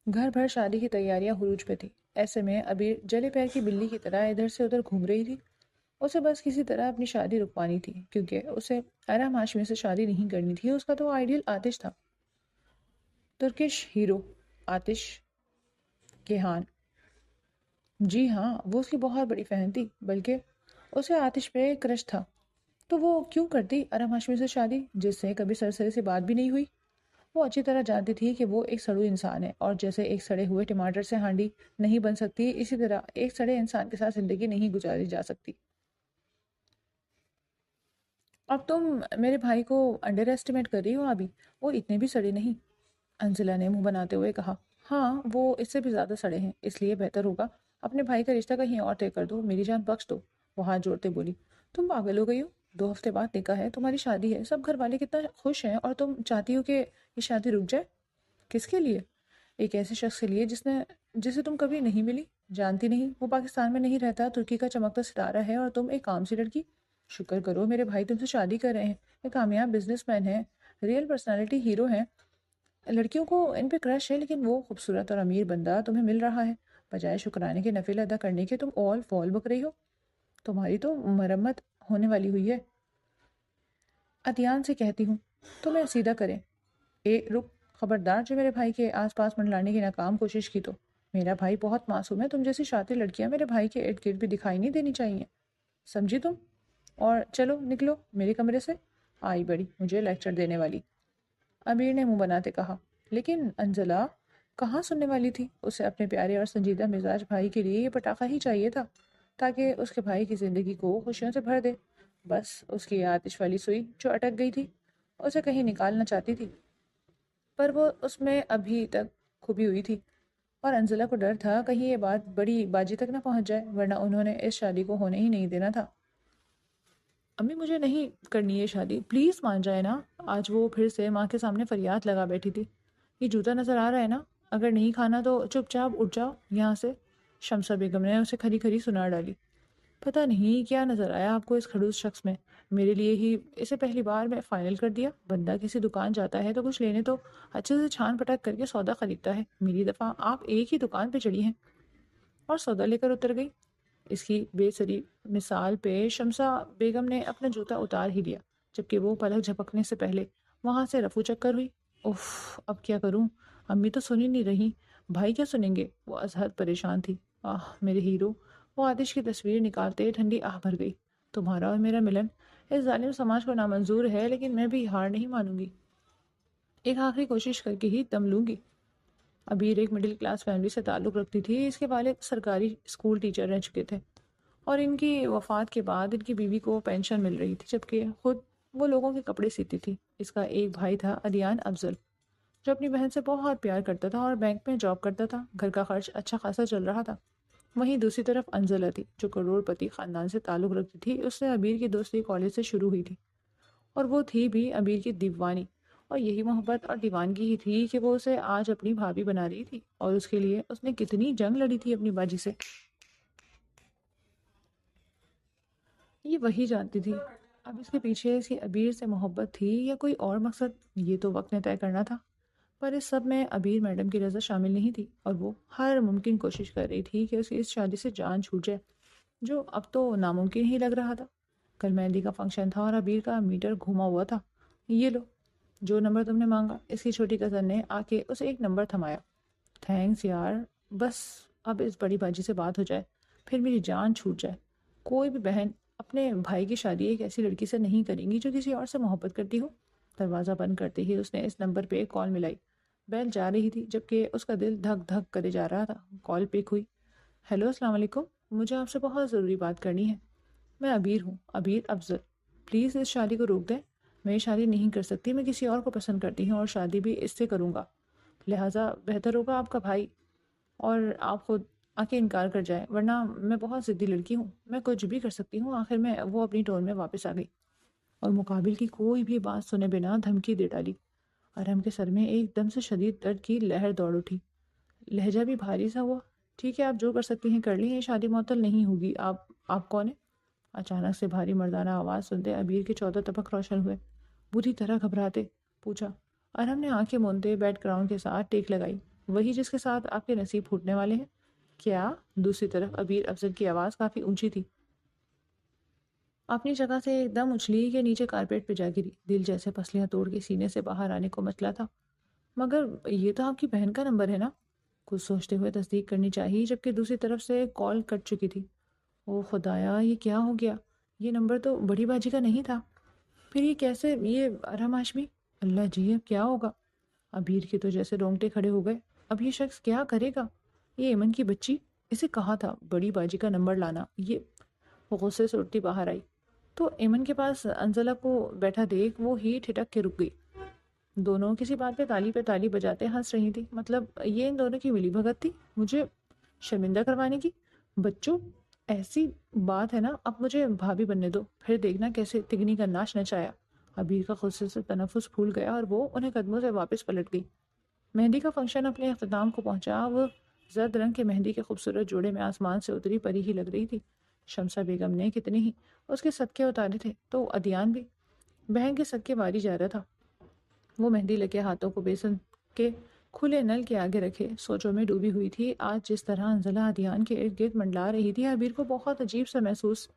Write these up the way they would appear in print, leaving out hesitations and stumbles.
گھر بھر شادی کی تیاریاں عروج پہ تھی۔ ایسے میں ابھی جلے پیر کی بلی کی طرح ادھر سے ادھر گھوم رہی تھی۔ اسے بس کسی طرح اپنی شادی رکوانی تھی، کیونکہ اسے ارم ہاشمی سے شادی نہیں کرنی تھی۔ اس کا تو آئیڈیل آتش تھا، ترکش ہیرو آتش کیہان۔ جی ہاں، وہ اس کی بہت بڑی فین تھی، بلکہ اسے آتش پہ کرش تھا۔ تو وہ کیوں کرتی ارم ہاشمی سے شادی، جس سے کبھی سرسری سے بات بھی نہیں ہوئی؟ وہ اچھی طرح جانتی تھی کہ وہ ایک سڑو انسان ہے، اور جیسے ایک سڑے ہوئے ٹماٹر سے ہانڈی نہیں بن سکتی، اسی طرح ایک سڑے انسان کے ساتھ زندگی نہیں گزاری جا سکتی۔ اب تم میرے بھائی کو انڈر ایسٹیمیٹ کر رہی ہو ابھی، وہ اتنے بھی سڑے نہیں، انزلہ نے منہ بناتے ہوئے کہا۔ ہاں، وہ اس سے بھی زیادہ سڑے ہیں، اس لیے بہتر ہوگا اپنے بھائی کا رشتہ کہیں اور طے کر دو، میری جان بخش دو۔ وہ ہاتھ جوڑتے بولی، تم پاگل ہو گئی ہو؟ 2 ہفتے بعد نکاح ہے، تمہاری شادی ہے، سب گھر والے کتنا خوش ہیں، اور تم چاہتی ہو کہ یہ شادی رک جائے؟ کس کے لیے؟ ایک ایسے شخص کے لیے جسے تم کبھی نہیں ملی، جانتی نہیں، وہ پاکستان میں نہیں رہتا، ترکی کا چمکتا ستارہ ہے، اور تم ایک عام سی لڑکی۔ شکر کرو میرے بھائی تم سے شادی کر رہے ہیں، ایک کامیاب بزنس مین ہے، ریئل پرسنالٹی ہیرو ہیں، لڑکیوں کو ان پہ کرش ہے، لیکن وہ خوبصورت اور امیر بندہ تمہیں مل رہا ہے، بجائے شکرانے کے نفل ادا کرنے کے تم اول فول بک رہی ہو۔ تمہاری تو مرمت ہونے والی ہوئی ہے۔ ادیان سے کہتی ہوں تمہیں سیدھا کریں۔ رک، خبردار جو میرے بھائی کے آس پاس منڈلانے کی ناکام کوشش کی تو۔ میرا بھائی بہت معصوم ہے، تم جیسی شاطر لڑکیاں میرے بھائی کے ارد گرد بھی دکھائی نہیں دینی چاہیے، سمجھی تم؟ اور چلو نکلو میرے کمرے سے، آئی بڑی مجھے لیکچر دینے والی، امیر نے منہ بناتے کہا۔ لیکن انزلہ کہاں سننے والی تھی؟ اسے اپنے پیارے اور سنجیدہ مزاج بھائی کے لیے یہ پٹاخہ ہی چاہیے تھا، تاکہ اس کے بھائی کی زندگی کو خوشیوں سے بھر دے۔ بس اس کی آتش والی سوئی جو اٹک گئی تھی، اسے کہیں نکالنا چاہتی تھی، پر وہ اس میں ابھی تک کھپی ہوئی تھی، اور انزلہ کو ڈر تھا کہیں یہ بات بڑی باجی تک نہ پہنچ جائے، ورنہ انہوں نے اس شادی کو ہونے ہی نہیں دینا تھا۔ امی مجھے نہیں کرنی یہ شادی، پلیز مان جائے نا۔ آج وہ پھر سے ماں کے سامنے فریاد لگا بیٹھی تھی۔ یہ جوتا نظر آ رہا ہے نا؟ اگر نہیں کھانا تو چپ چاپ اٹھ جاؤ یہاں سے۔ شمسہ بیگم نے اسے کھری کھری سنا ڈالی۔ پتہ نہیں کیا نظر آیا آپ کو اس کھڑوس شخص میں، میرے لیے ہی اسے پہلی بار میں فائنل کر دیا۔ بندہ کسی دکان جاتا ہے تو کچھ لینے تو اچھے سے چھان پٹک کر کے سودا خریدتا ہے، میری دفعہ آپ ایک ہی دکان پہ چڑھی ہیں اور سودا لے کر اتر گئی۔ اس کی بے سری مثال پہ شمسہ بیگم نے اپنا جوتا اتار ہی لیا، جبکہ وہ پلک جھپکنے سے پہلے وہاں سے رفو چکر ہوئی۔ اف، اب کیا کروں؟ امی تو سن ہی نہیں رہی، بھائی کیا سنیں گے؟ وہ از حد پریشان تھی۔ آہ میرے ہیرو، وہ آتش کی تصویر نکالتے ٹھنڈی آہ بھر گئی۔ تمہارا اور میرا ملن اس ظالم سماج کو نامنظور ہے، لیکن میں بھی ہار نہیں مانوں گی، ایک آخری کوشش کر کے ہی دم لوں گی۔ ابیر ایک مڈل کلاس فیملی سے تعلق رکھتی تھی، اس کے والد سرکاری اسکول ٹیچر رہ چکے تھے، اور ان کی وفات کے بعد ان کی بیوی کو پینشن مل رہی تھی، جبکہ خود وہ لوگوں کے کپڑے سیتی تھی۔ اس کا ایک بھائی تھا ادیان افضل، جو اپنی بہن سے بہت پیار کرتا تھا اور بینک میں جاب کرتا تھا، گھر کا خرچ اچھا خاصا چل رہا تھا۔ وہیں دوسری طرف انزلہ تھی، جو کروڑ پتی خاندان سے تعلق رکھتی تھی۔ اس سے ابیر کی دوستی کالج سے شروع ہوئی تھی، اور وہ تھی بھی ابیر کی دیوانی، اور یہی محبت اور دیوانگی ہی تھی کہ وہ اسے آج اپنی بھابھی بنا رہی تھی، اور اس کے لیے اس نے کتنی جنگ لڑی تھی اپنی باجی سے، یہ وہی جانتی تھی۔ اب اس کے پیچھے اس کی ابیر سے محبت تھی یا کوئی اور مقصد، یہ تو وقت نے طے کرنا تھا۔ پر اس سب میں ابیر میڈم کی رضا شامل نہیں تھی، اور وہ ہر ممکن کوشش کر رہی تھی کہ اس کی اس شادی سے جان چھوٹ جائے، جو اب تو ناممکن ہی لگ رہا تھا۔ کل مہندی کا فنکشن تھا اور ابیر کا میٹر گھوما ہوا تھا۔ یہ لو، جو نمبر تم نے مانگا۔ اس کی چھوٹی کزن نے آ کے اسے ایک نمبر تھمایا۔ تھینکس یار، بس اب اس بڑی باجی سے بات ہو جائے، پھر میری جان چھوٹ جائے۔ کوئی بھی بہن اپنے بھائی کی شادی ایک ایسی لڑکی سے نہیں کریں گی جو کسی اور سے محبت کرتی ہو۔ دروازہ بند کرتے ہی اس نے اس نمبر پہ ایک کال ملائی۔ بیل جا رہی تھی، جبکہ اس کا دل دھک دھک کرے جا رہا تھا۔ کال پک ہوئی۔ ہیلو، السلام علیکم، مجھے آپ سے بہت ضروری بات کرنی ہے۔ میں ابیر ہوں، ابیر افضل، پلیز اس شادی کو روک دیں۔ میں یہ شادی نہیں کر سکتی، میں کسی اور کو پسند کرتی ہوں، اور شادی بھی اس سے کروں گا، لہٰذا بہتر ہوگا آپ کا بھائی اور آپ خود آ کے انکار کر جائے، ورنہ میں بہت ضدی لڑکی ہوں، میں کچھ بھی کر سکتی ہوں۔ آخر میں وہ اپنی ٹون میں واپس آ گئی اور مقابل کی کوئی بھی بات سنے بنا دھمکی دے ڈالی۔ ارم کے سر میں ایک دم سے شدید درد کی لہر دوڑ اٹھی، لہجہ بھی بھاری سا ہوا۔ ٹھیک ہے، آپ جو کر سکتی ہیں کر لیں، یہ شادی معطل نہیں ہوگی۔ آپ کون ہیں؟ اچانک سے بھاری مردانہ آواز سنتے ابیر کے 14 تپک روشن ہوئے۔ بری طرح گھبراتے پوچھا۔ ارم نے آنکھیں مونتے بیک گراؤنڈ کے ساتھ ٹیک لگائی۔ وہی جس کے ساتھ آپ کے نصیب پھوٹنے والے ہیں؟ کیا؟ دوسری طرف ابیر افضل کی آواز کافی اونچی تھی۔ اپنی جگہ سے ایک دم اچھلی کے نیچے کارپیٹ پہ جا گری، دل جیسے پسلیاں توڑ کے سینے سے باہر آنے کو مچلا تھا۔ مگر یہ تو آپ کی بہن کا نمبر ہے نا؟ کچھ سوچتے ہوئے تصدیق کرنی چاہیے جبکہ دوسری طرف سے کال کٹ چکی تھی۔ او خدایا، یہ کیا ہو گیا؟ یہ نمبر تو بڑی باجی کا نہیں تھا۔ پھر یہ کیسے؟ یہ ارحم ہاشمی؟ اللہ جی، اب کیا ہوگا؟ ابیر کے تو جیسے رونگٹے کھڑے ہو گئے۔ اب یہ شخص کیا کرے گا؟ یہ ایمن کی بچی، اسے کہا تھا بڑی باجی کا نمبر لانا۔ یہ وہ غصے سے اٹھتی باہر آئی تو ایمن کے پاس انزلہ کو بیٹھا دیکھ وہ ہی ٹھٹک کے رک گئی۔ دونوں کسی بات پہ تالی بجاتے ہنس رہی تھی۔ مطلب یہ ان دونوں کی ملی بھگت تھی مجھے شرمندہ کروانے کی؟ بچوں، ایسی بات ہے نا، اب مجھے بھابھی بننے دو، پھر دیکھنا کیسے تگنی کا ناچ نچایا۔ ابیر کا غصے سے تنفس پھول گیا اور وہ انہیں قدموں سے واپس پلٹ گئی۔ مہندی کا فنکشن اپنے اختتام کو پہنچا۔ وہ زرد رنگ کے مہندی کے خوبصورت جوڑے میں آسمان سے اتری پری ہی لگ رہی تھی۔ شمسہ بیگم نے کتنے ہی اس کے صدقے اتارے تھے تو ادیان بھی بہن کے صدقے باری جا رہا تھا۔ وہ مہندی لگے ہاتھوں کو بیسن کے کھلے نل کے آگے رکھے سوچوں میں ڈوبی ہوئی تھی۔ آج جس طرح انزلہ ادیان کے ارد گرد منڈلا رہی تھی، ابیر کو بہت عجیب سا محسوس،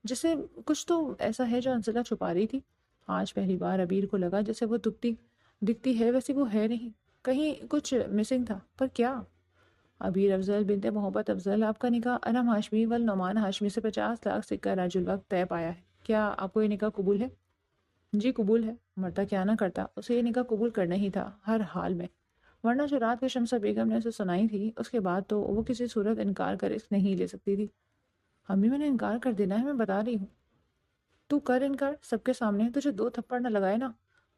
جسے کچھ تو ایسا ہے جو انزلہ چھپا رہی تھی۔ آج پہلی بار ابیر کو لگا جیسے وہ دکھتی ہے ویسی وہ ہے نہیں، کہیں کچھ مسنگ تھا، پر کیا؟ ابیر افضل بنت محبت افضل، آپ کا نکاح ارحم ہاشمی نعمان ہاشمی سے 50 لاکھ سکہ راج الوقت طے پایا ہے۔ کیا آپ کو یہ نکاح قبول ہے؟ جی قبول ہے، مرتا کیا نہ کرتا، اسے یہ نکاح قبول کرنا ہی تھا ہر حال میں، ورنہ جو رات کو شمسہ بیگم نے اسے سنائی تھی اس کے بعد تو وہ کسی صورت انکار کر اس نہیں لے سکتی تھی۔ امی میں نے انکار کر دینا ہے، میں بتا رہی ہوں۔ تو کر انکار سب کے سامنے، تجھے 2 تھپڑ نہ لگائے نا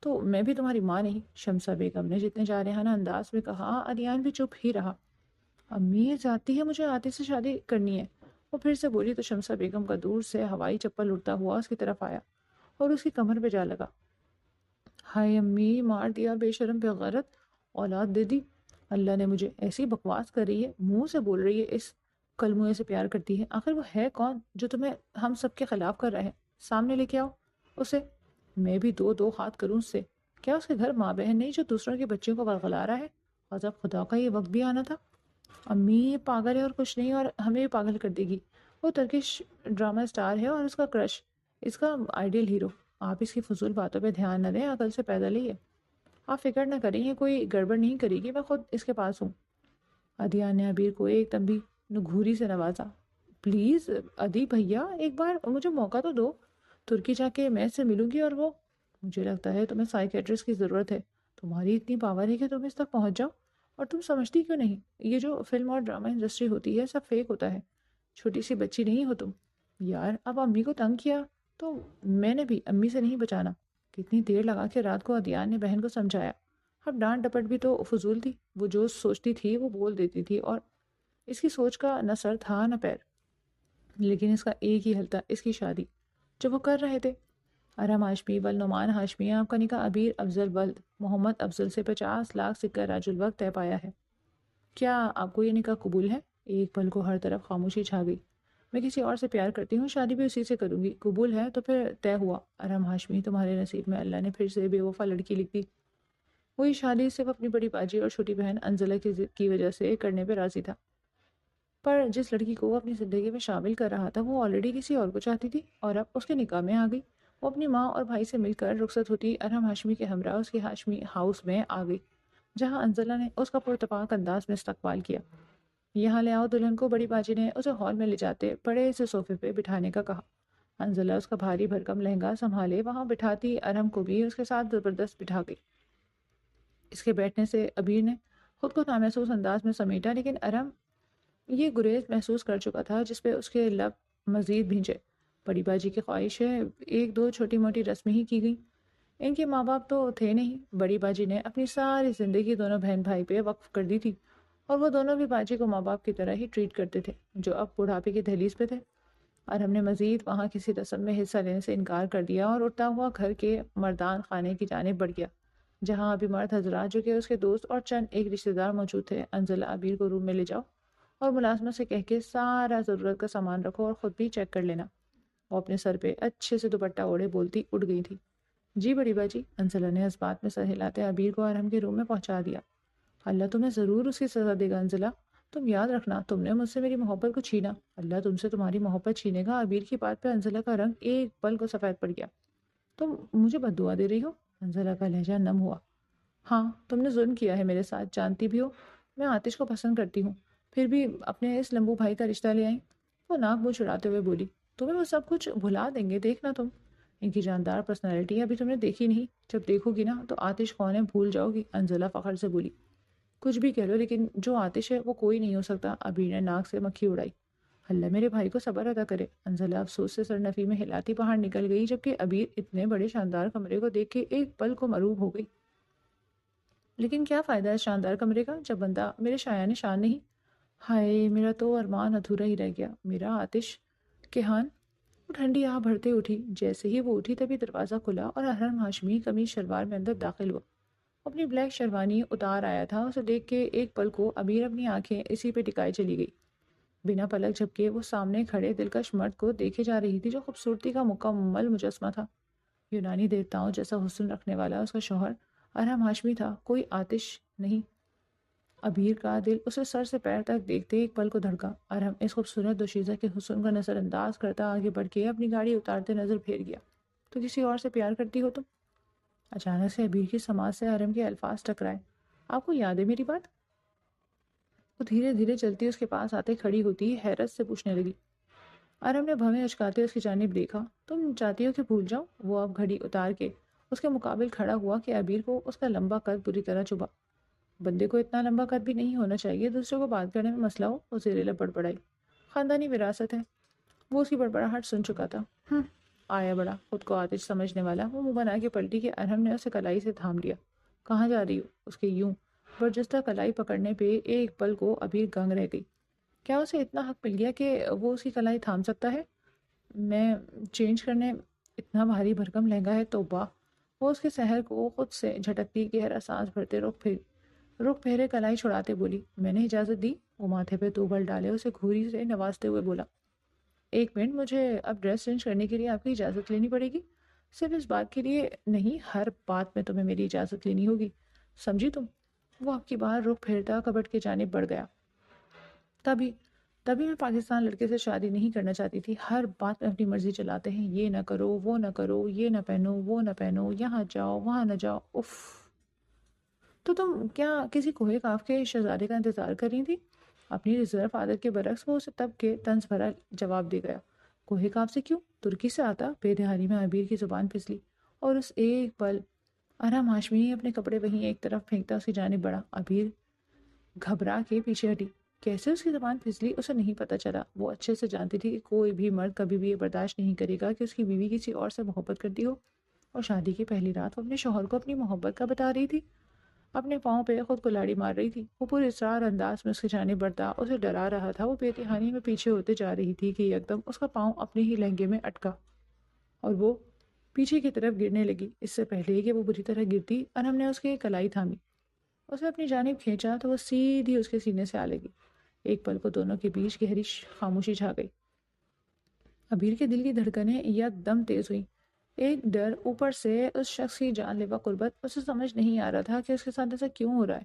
تو میں بھی تمہاری ماں نہیں، شمسہ بیگم نے جتنے جارحانہ انداز میں کہا۔ ادیان بھی چپ ہی رہا۔ امی یہ چاہتی ہے مجھے عاطف سے شادی کرنی ہے، وہ پھر سے بولی تو شمسہ بیگم کا دور سے ہوائی چپل اڑتا ہوا اس کی طرف آیا اور اس کی کمر پہ جا لگا۔ ہائے امی، مار دیا بے شرم بے غیرت، اولاد دے دی۔ اللہ نے مجھے ایسی بکواس کر رہی ہے، منہ سے بول رہی ہے اس کلموئے سے پیار کرتی ہے۔ آخر وہ ہے کون جو تمہیں ہم سب کے خلاف کر رہے ہیں؟ سامنے لے کے آؤ اسے، میں بھی دو ہاتھ کروں اس سے۔ کیا اس کے گھر ماں بہن نہیں جو دوسروں کے بچوں کو ورغلا رہا ہے؟ اور جب خدا کا یہ وقت بھی آنا تھا۔ امی یہ پاگل ہے اور کچھ نہیں، اور ہمیں بھی پاگل کر دے گی۔ وہ ترکش ڈرامہ اسٹار ہے اور اس کا کرش، اس کا آئیڈیل ہیرو۔ آپ اس کی فضول باتوں پہ دھیان نہ دیں، عقل سے پیدل ہی ہے۔ آپ فکر نہ کریں، یہ کوئی گڑبڑ نہیں کرے گی، میں خود اس کے پاس ہوں۔ ادیان نے ابیر کو ایک تنبیہ گھوری سے نوازا۔ پلیز ادی بھیا، ایک بار مجھے موقع تو دو، ترکی جا کے میں اس سے ملوں گی اور وہ، مجھے لگتا ہے تمہیں سائیکیٹرسٹ کی ضرورت ہے، تمہاری اتنی پاور ہے کہ تم اس تک پہنچ جاؤ، اور تم سمجھتی کیوں نہیں؟ یہ جو فلم اور ڈرامہ انڈسٹری ہوتی ہے سب فیک ہوتا ہے، چھوٹی سی بچی نہیں ہو تم۔ یار اب امی کو تنگ کیا تو میں نے بھی امی سے نہیں بچانا۔ کتنی دیر لگا کے رات کو ادیان نے بہن کو سمجھایا۔ اب ڈانٹ ڈپٹ بھی تو فضول تھی، وہ جو سوچتی تھی وہ بول دیتی تھی، اور اس کی سوچ کا نہ سر تھا نہ پیر، لیکن اس کا ایک ہی حل تھا، اس کی شادی جو وہ کر رہے تھے۔ ارحم ہاشمی نعمان ہاشمی، آپ کا نکاح ابیر افضل ولد محمد افضل سے 50 لاکھ سکہ راج الوقت طے پایا ہے۔ کیا آپ کو یہ نکاح قبول ہے؟ ایک پل کو ہر طرف خاموشی چھا گئی۔ میں کسی اور سے پیار کرتی ہوں، شادی بھی اسی سے کروں گی۔ قبول ہے تو پھر طے ہوا۔ ارحم ہاشمی، تمہارے نصیب میں اللہ نے پھر سے بے وفا لڑکی لکھ دی۔ وہی شادی صرف اپنی بڑی باجی اور چھوٹی بہن انزلہ کی وجہ سے کرنے پہ راضی تھا، پر جس لڑکی کو وہ اپنی زندگی میں شامل کر رہا تھا وہ آلریڈی کسی اور کو چاہتی تھی، اور اب اس کے نکاح میں آ گئی۔ وہ اپنی ماں اور بھائی سے مل کر رخصت ہوتی ارحم ہاشمی کے ہمراہ اس کے ہاشمی ہاؤس میں آ گئی، جہاں انزلہ نے اس کا پرتپاک انداز میں استقبال کیا۔ یہاں لے آؤ دلہن کو، بڑی باجی نے اسے ہال میں لے جاتے بڑے سے صوفے پہ بٹھانے کا کہا۔ انزلہ اس کا بھاری بھرکم لہنگا سنبھالے وہاں بٹھاتی ارحم کو بھی اس کے ساتھ زبردست بٹھا گئی۔ اس کے بیٹھنے سے ابیر نے خود کو نامحسوس انداز میں سمیٹا، لیکن ارحم یہ گریز محسوس کر چکا تھا جس پہ اس کے لب مزید بھینجے۔ بڑی باجی کی خواہش ہے، ایک دو چھوٹی موٹی رسمیں ہی کی گئی، ان کے ماں باپ تو تھے نہیں۔ بڑی باجی نے اپنی ساری زندگی دونوں بہن بھائی پہ وقف کر دی تھی، اور وہ دونوں بھی باجی کو ماں باپ کی طرح ہی ٹریٹ کرتے تھے، جو اب بڑھاپے کی دہلیز پہ تھے۔ اور ہم نے مزید وہاں کسی رسم میں حصہ لینے سے انکار کر دیا اور اٹھتا ہوا گھر کے مردان خانے کی جانب بڑھ گیا، جہاں ابھی مرد حضرات جو کہ اس کے دوست اور چند ایک رشتہ دار موجود تھے۔ انزلہ، ابیر کو روم میں لے جاؤ اور ملازمت سے کہہ کے سارا ضرورت کا سامان رکھو اور خود بھی چیک کر لینا۔ وہ اپنے سر پہ اچھے سے دوپٹہ اوڑھے بولتی اٹھ گئی تھی۔ جی بڑی باجی، انزلہ نے اس بات میں سر ہلاتے ابیر کو ارحم کے روم میں پہنچا دیا۔ اللہ تمہیں ضرور اس کی سزا دے گا انزلہ، تم یاد رکھنا تم نے مجھ سے میری محبت کو چھینا، اللہ تم سے تمہاری محبت چھینے گا۔ عبیر کی بات پہ انزلہ کا رنگ ایک پل کو سفید پڑ گیا۔ تم مجھے بد دعا دے رہی ہو؟ انزلہ کا لہجہ نم ہوا۔ ہاں، تم نے ظلم کیا ہے میرے ساتھ، جانتی بھی ہو میں آتش کو پسند کرتی ہوں، پھر بھی اپنے اس لمبو بھائی کا رشتہ لے آئی۔ وہ ناک منہ چڑھاتے ہوئے بولی، تمہیں وہ سب کچھ بھلا دیں گے، دیکھنا تم، ان کی جاندار پرسنالٹی ابھی تم نے دیکھی نہیں، جب دیکھو گی نا تو آتش کون ہے بھول جاؤ گی۔ انزلہ فخر سے بولی، کچھ بھی کہہ لو لیکن جو آتش ہے وہ کوئی نہیں ہو سکتا۔ ابھی نے ناک سے مکھی اڑائی۔ اللہ میرے بھائی کو صبر عطا کرے۔ انزلہ افسوس سے سرنفی میں ہلاتی باہر نکل گئی، جبکہ ابیر اتنے بڑے شاندار کمرے کو دیکھ کے ایک پل کو مروب ہو گئی۔ لیکن کیا فائدہ ہے شاندار کمرے کا جب بندہ میرے شایان شان نہیں؟ ہائے، میرا تو ارمان ادھورا ہی رہ گیا۔ میرا آتش کہان۔ وہ ٹھنڈی آہ بھرتے اٹھی۔ جیسے ہی وہ اٹھی تبھی دروازہ کھلا اور احرام ہاشمی قمیض شلوار میں اندر داخل ہوا۔ اپنی بلیک شیروانی اتار آیا تھا۔ اسے دیکھ کے ایک پل کو ابیر اپنی آنکھیں اسی پہ ٹکائے چلی گئی۔ بنا پلک جھپکے وہ سامنے کھڑے دلکش مرد کو دیکھے جا رہی تھی جو خوبصورتی کا مکمل مجسمہ تھا۔ یونانی دیوتاؤں جیسا حسن رکھنے والا اس کا شوہر ارحم ہاشمی تھا، کوئی آتش نہیں۔ ابیر کا دل اسے سر سے پیر تک دیکھتے ایک پل کو دھڑکا۔ ارحم اس خوبصورت دوشیزہ کے حسن کا نظر انداز کرتا آگے بڑھ کے اپنی گاڑی اتارتے نظر پھیر گیا۔ تو کسی اور سے پیار کرتی ہو تم؟ اچانک سے ابیر کی سماعت سے ارحم کے الفاظ ٹکرائے۔ آپ کو یاد ہے میری بات؟ وہ دھیرے دھیرے چلتی اس کے پاس آتے کھڑی ہوتی حیرت سے پوچھنے لگی۔ ارحم نے بھویں اچکاتے اس کی جانب دیکھا۔ تم چاہتی ہو کہ بھول جاؤں؟ وہ اب گھڑی اتار کے اس کے مقابل کھڑا ہوا کہ ابیر کو اس کا لمبا قد بری طرح چبھا۔ بندے کو اتنا لمبا قد بھی نہیں ہونا چاہیے دوسرے کو بات کرنے میں مسئلہ ہو۔ وہ زیر لب بڑبڑائی، خاندانی وراثت ہے۔ وہ اس کی بڑبڑاہٹ سن چکا تھا۔ آیا بڑا خود کو آتش سمجھنے والا۔ وہ منہ بنا کے پلٹی کہ ارحم نے اسے کلائی سے تھام لیا۔ کہاں جا رہی ہو؟ اس کے یوں برجستہ کلائی پکڑنے پہ ایک پل کو ابیر گنگ رہ گئی۔ کیا اسے اتنا حق مل گیا کہ وہ اس کی کلائی تھام سکتا ہے؟ میں چینج کرنے اتنا بھاری بھرکم لہنگا ہے، توبہ! وہ اس کے سحر کو خود سے جھٹکتی گہرا سانس بھرتے رخ پھیرے کلائی چھڑاتے بولی، میں نے اجازت دی؟ وہ ماتھے پہ توبل ڈالے اسے گھوری سے نوازتے ہوئے بولا، ایک منٹ، مجھے اب ڈریس چینج کرنے کے لیے آپ کی اجازت لینی پڑے گی۔ صرف اس بات کے لیے نہیں، ہر بات میں تمہیں میری اجازت لینی ہوگی، سمجھی تم؟ وہ آپ کی بار رخ پھیرتا کبٹ کی جانب بڑھ گیا۔ تبھی میں پاکستان لڑکے سے شادی نہیں کرنا چاہتی تھی۔ ہر بات میں اپنی مرضی چلاتے ہیں، یہ نہ کرو، وہ نہ کرو، یہ نہ پہنو، وہ نہ پہنو، یہاں جاؤ، وہاں نہ جاؤ، اف! تو تم کیا کسی کوہ کاف کے شہزادے کا انتظار کر رہی تھی؟ اپنی ریزرو عادت کے برعکس وہ اسے تب کے طنز بھرا جواب دے گیا۔ کوہ کاف سے کیوں؟ ترکی سے آتا؟ بے دہانی میں ابیر کی زبان پھسلی اور اس ایک پل ارحم ہاشمی اپنے کپڑے وہیں ایک طرف پھینکتا اس کی جانب بڑھا۔ ابیر گھبرا کے پیچھے ہٹی۔ کیسے اس کی زبان پھسلی اسے نہیں پتہ چلا۔ وہ اچھے سے جانتی تھی کہ کوئی بھی مرد کبھی بھی یہ برداشت نہیں کرے گا کہ اس کی بیوی کسی اور سے محبت کرتی ہو، اور شادی کی پہلی رات وہ اپنے شوہر کو اپنی محبت کا بتا رہی تھی، اپنے پاؤں پہ خود کو لاڑی مار رہی تھی۔ وہ پورے اصرار انداز میں اس کی جانب بڑھتا اسے ڈرا رہا تھا۔ وہ بے دہانی میں پیچھے ہوتے جا رہی تھی کہ یکدم اس کا پاؤں اپنے ہی لہنگے میں اٹکا اور وہ پیچھے کی طرف گرنے لگی۔ اس سے پہلے کہ وہ بری طرح گرتی، ارحم نے اس کی کلائی تھامی، اسے اپنی جانب کھینچا تو وہ سیدھی اس کے سینے سے آ لگی۔ ایک پل کو دونوں کے بیچ گہری خاموشی چھا گئی۔ ابیر کے دل کی دھڑکنیں یکدم تیز ہوئیں۔ ایک ڈر، اوپر سے اس شخص کی جان لیوا قربت۔ اسے سمجھ نہیں آ رہا تھا کہ اس کے ساتھ ایسا کیوں ہو رہا ہے۔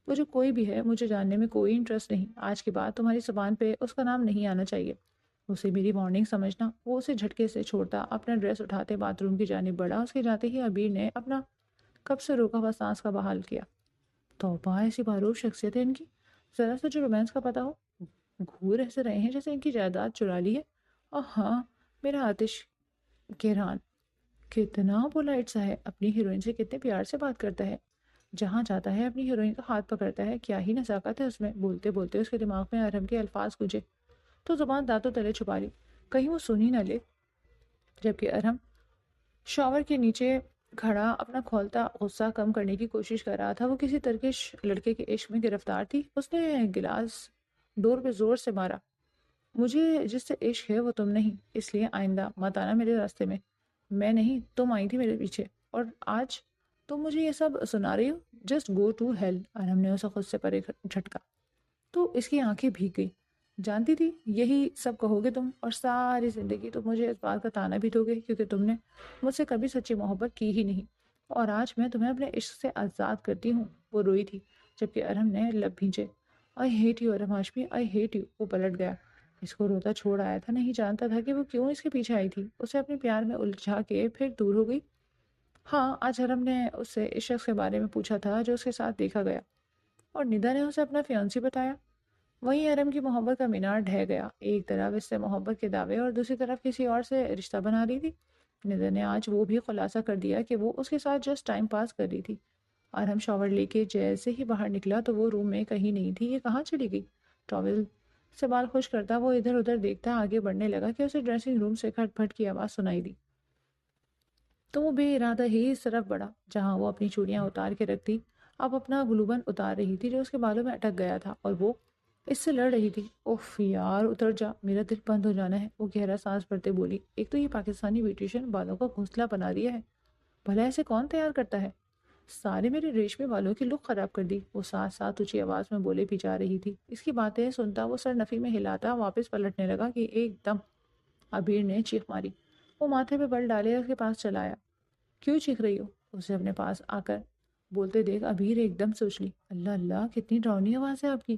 وہ جو کوئی بھی ہے، مجھے جاننے میں کوئی انٹرسٹ نہیں۔ آج کے بعد تمہاری زبان پہ اس کا نام نہیں آنا چاہیے۔ اسے میری وارننگ سمجھنا۔ وہ اسے جھٹکے سے چھوڑتا اپنا ڈریس اٹھاتے باتھ روم کی جانب بڑھا۔ اس کے جاتے ہی ابیر نے اپنا کب سے روکا ہوا سانس کا بحال کیا۔ توبہ، ایسی معروف شخصیت ہے ان کی، ذرا سا جو رومانس کا پتہ ہو، گھور ایسے رہے ہیں جیسے ان کی جائیداد چرا لی ہے۔ اور ہاں، میرا آتش کیران کتنا پولائٹ سا ہے، اپنی ہیروئن سے کتنے پیار سے بات کرتا ہے، جہاں جاتا ہے اپنی ہیروئن کا ہاتھ پکڑتا ہے، کیا ہی نزاکت ہے اس میں۔ بولتے بولتے اس کے دماغ میں ارحم کے الفاظ گونجے تو زبان دانتوں تلے چھپا لی، کہیں وہ سن ہی نہ لے۔ جبکہ ارحم شاور کے نیچے کھڑا اپنا کھولتا غصہ کم کرنے کی کوشش کر رہا تھا۔ وہ کسی ترکش لڑکے کے عشق میں گرفتار تھی۔ اس نے گلاس ڈور پہ زور سے مارا۔ مجھے جس سے عشق ہے وہ تم نہیں، اس لیے آئندہ مت آنا میرے راستے میں۔ میں نہیں، تم آئی تھی میرے پیچھے، اور آج تم مجھے یہ سب سنا رہی ہو؟ Just go to hell! Arham نے اسے خود سے پرے جھٹکا تو اس کی آنکھیں بھیگ گئی۔ جانتی تھی یہی سب کہو گے تم، اور ساری زندگی تم مجھے اس بات کا تانا بھی دو گے کیونکہ تم نے مجھ سے کبھی سچی محبت کی ہی نہیں، اور آج میں تمہیں اپنے عشق سے آزاد کرتی ہوں۔ وہ روئی تھی، جبکہ ارم نے لب بھینچے۔ I hate you Iram Hashmi, I hate you. وہ پلٹ گیا۔ اس کو روتا چھوڑ آیا تھا، نہیں جانتا تھا کہ وہ کیوں اس کے پیچھے آئی تھی۔ اسے اپنے پیار میں الجھا کے پھر دور ہو گئی۔ ہاں، آج ارم نے اس سے اس شخص کے بارے میں پوچھا تھا جو اس کے ساتھ دیکھا گیا، اور ندا نے اسے اپنا فیانسی بتایا۔ وہیں ارم کی محبت کا مینار ڈھہ گیا۔ ایک طرف اس سے محبت کے دعوے اور دوسری طرف کسی اور سے رشتہ بنا رہی تھی۔ ندا نے آج وہ بھی خلاصہ کر دیا کہ وہ اس کے ساتھ جسٹ ٹائم پاس کر رہی تھی۔ ارم شاور لے کے جیسے ہی باہر نکلا تو وہ روم میں کہیں نہیں تھی۔ یہ کہاں چلی گئی؟ ٹاول سے بال خشک کرتا وہ ادھر ادھر دیکھتا آگے بڑھنے لگا کہ اسے ڈریسنگ روم سے کھٹ پھٹ کی آواز سنائی دی۔ تو وہ بے ارادہ ہی اس طرف بڑھا جہاں وہ اپنی چوڑیاں اتار کے رکھتی، اب اپنا گلوبن اتار رہی تھی جو اس کے بالوں میں اٹک گیا تھا، اور وہ اس سے لڑ رہی تھی۔ اوف یار، اتر جا، میرا دل بند ہو جانا ہے، وہ گہرا سانس بھرتے بولی۔ ایک تو یہ پاکستانی بیوٹیشین بالوں کا گھونسلہ بنا دیا ہے، بھلا ایسے کون تیار کرتا ہے؟ سارے میرے ریشمی بالوں کی لک خراب کر دی، وہ ساتھ ساتھ اونچی آواز میں بولے بھی جا رہی تھی۔ اس کی باتیں سنتا وہ سر نفی میں ہلاتا واپس پلٹنے لگا کہ ایک دم عبیر نے چیخ ماری۔ وہ ماتھے پہ بل ڈالے اس کے پاس چلایا۔ کیوں چیخ رہی ہو؟ اسے اپنے پاس آ کر بولتے دیکھ عبیر ایک دم سوچ لی۔ اللہ اللہ، کتنی ڈراؤنی آواز ہے آپ کی،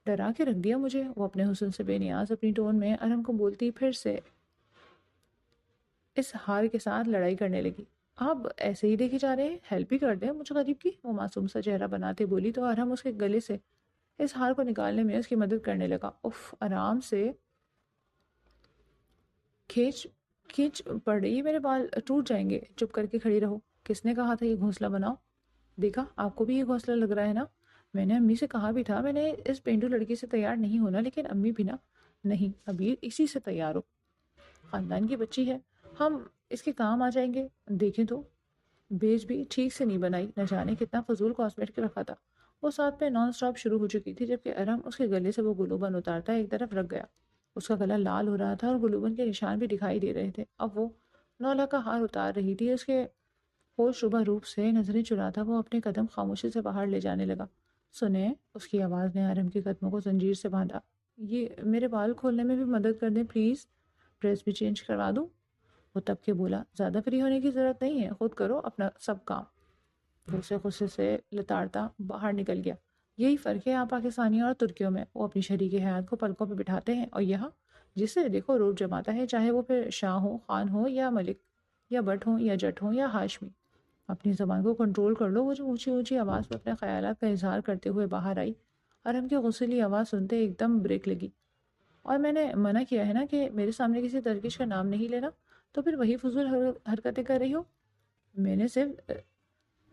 ڈرا کے رکھ دیا مجھے۔ وہ اپنے حسن سے بے نیاز اپنی ٹون میں ارم کو بولتی پھر سے اس ہار کے ساتھ لڑائی کرنے لگی۔ آپ ایسے ہی دیکھے جا رہے ہیں، ہیلپ ہی کر دیں مجھے غریب کی، وہ معصوم سا چہرہ بناتے بولی تو ارم اس کے گلے سے اس ہار کو نکالنے میں اس کی مدد کرنے لگا۔ اف، آرام سے کھینچ کھینچ پڑ رہی ہے، میرے بال ٹوٹ جائیں گے۔ چپ کر کے کھڑی رہو، کس نے کہا تھا یہ گھونسلہ بناؤ؟ دیکھا، آپ کو بھی یہ گھونسلہ لگ رہا ہے نا؟ میں نے امی سے کہا بھی تھا میں نے اس پینڈو لڑکی سے تیار نہیں ہونا، لیکن امی بھی نا، نہیں ابھی اسی سے تیار ہو، خاندان کی بچی ہے، ہم اس کے کام آ جائیں گے۔ دیکھیں تو بیج بھی ٹھیک سے نہیں بنائی، نہ جانے کتنا فضول کاسمیٹک رکھا تھا۔ وہ ساتھ میں نان سٹاپ شروع ہو چکی تھی جبکہ ارم اس کے گلے سے وہ گلوبن اتارتا ایک طرف رکھ گیا۔ اس کا گلا لال ہو رہا تھا اور گلوبن کے نشان بھی دکھائی دے رہے تھے۔ اب وہ نولا کا ہار اتار رہی تھی، اس کے ہوش شبہ روپ سے نظریں چراتا وہ اپنے قدم خاموشی سے باہر لے جانے لگا۔ سنیں، اس کی آواز نے ارم کے قدموں کو زنجیر سے باندھا، یہ میرے بال کھولنے میں بھی مدد کر دیں پلیز، ڈریس بھی چینج کروا دوں؟ وہ تب کے بولا، زیادہ فری ہونے کی ضرورت نہیں ہے، خود کرو اپنا سب کام۔ وہ اسے غصے سے لتاڑتا باہر نکل گیا۔ یہی فرق ہے آپ پاکستانیوں اور ترکیوں میں، وہ اپنی شریک حیات کو پلکوں پہ بٹھاتے ہیں، اور یہاں جسے دیکھو روب جماتا ہے، چاہے وہ پھر شاہ ہو، خان ہو یا ملک، یا بٹ ہو یا جٹ ہو یا ہاشمی۔ اپنی زبان کو کنٹرول کر لو۔ وہ جو اونچی اونچی آواز میں اپنے خیالات کا اظہار کرتے ہوئے باہر آئی، اور ہم کی غصیلی آواز سنتے ایک دم بریک لگی۔ اور میں نے منع کیا ہے نا کہ میرے سامنے کسی ترکش کا نام نہیں لینا، تو پھر وہی فضول حرکتیں کر رہی ہو۔ میں نے صرف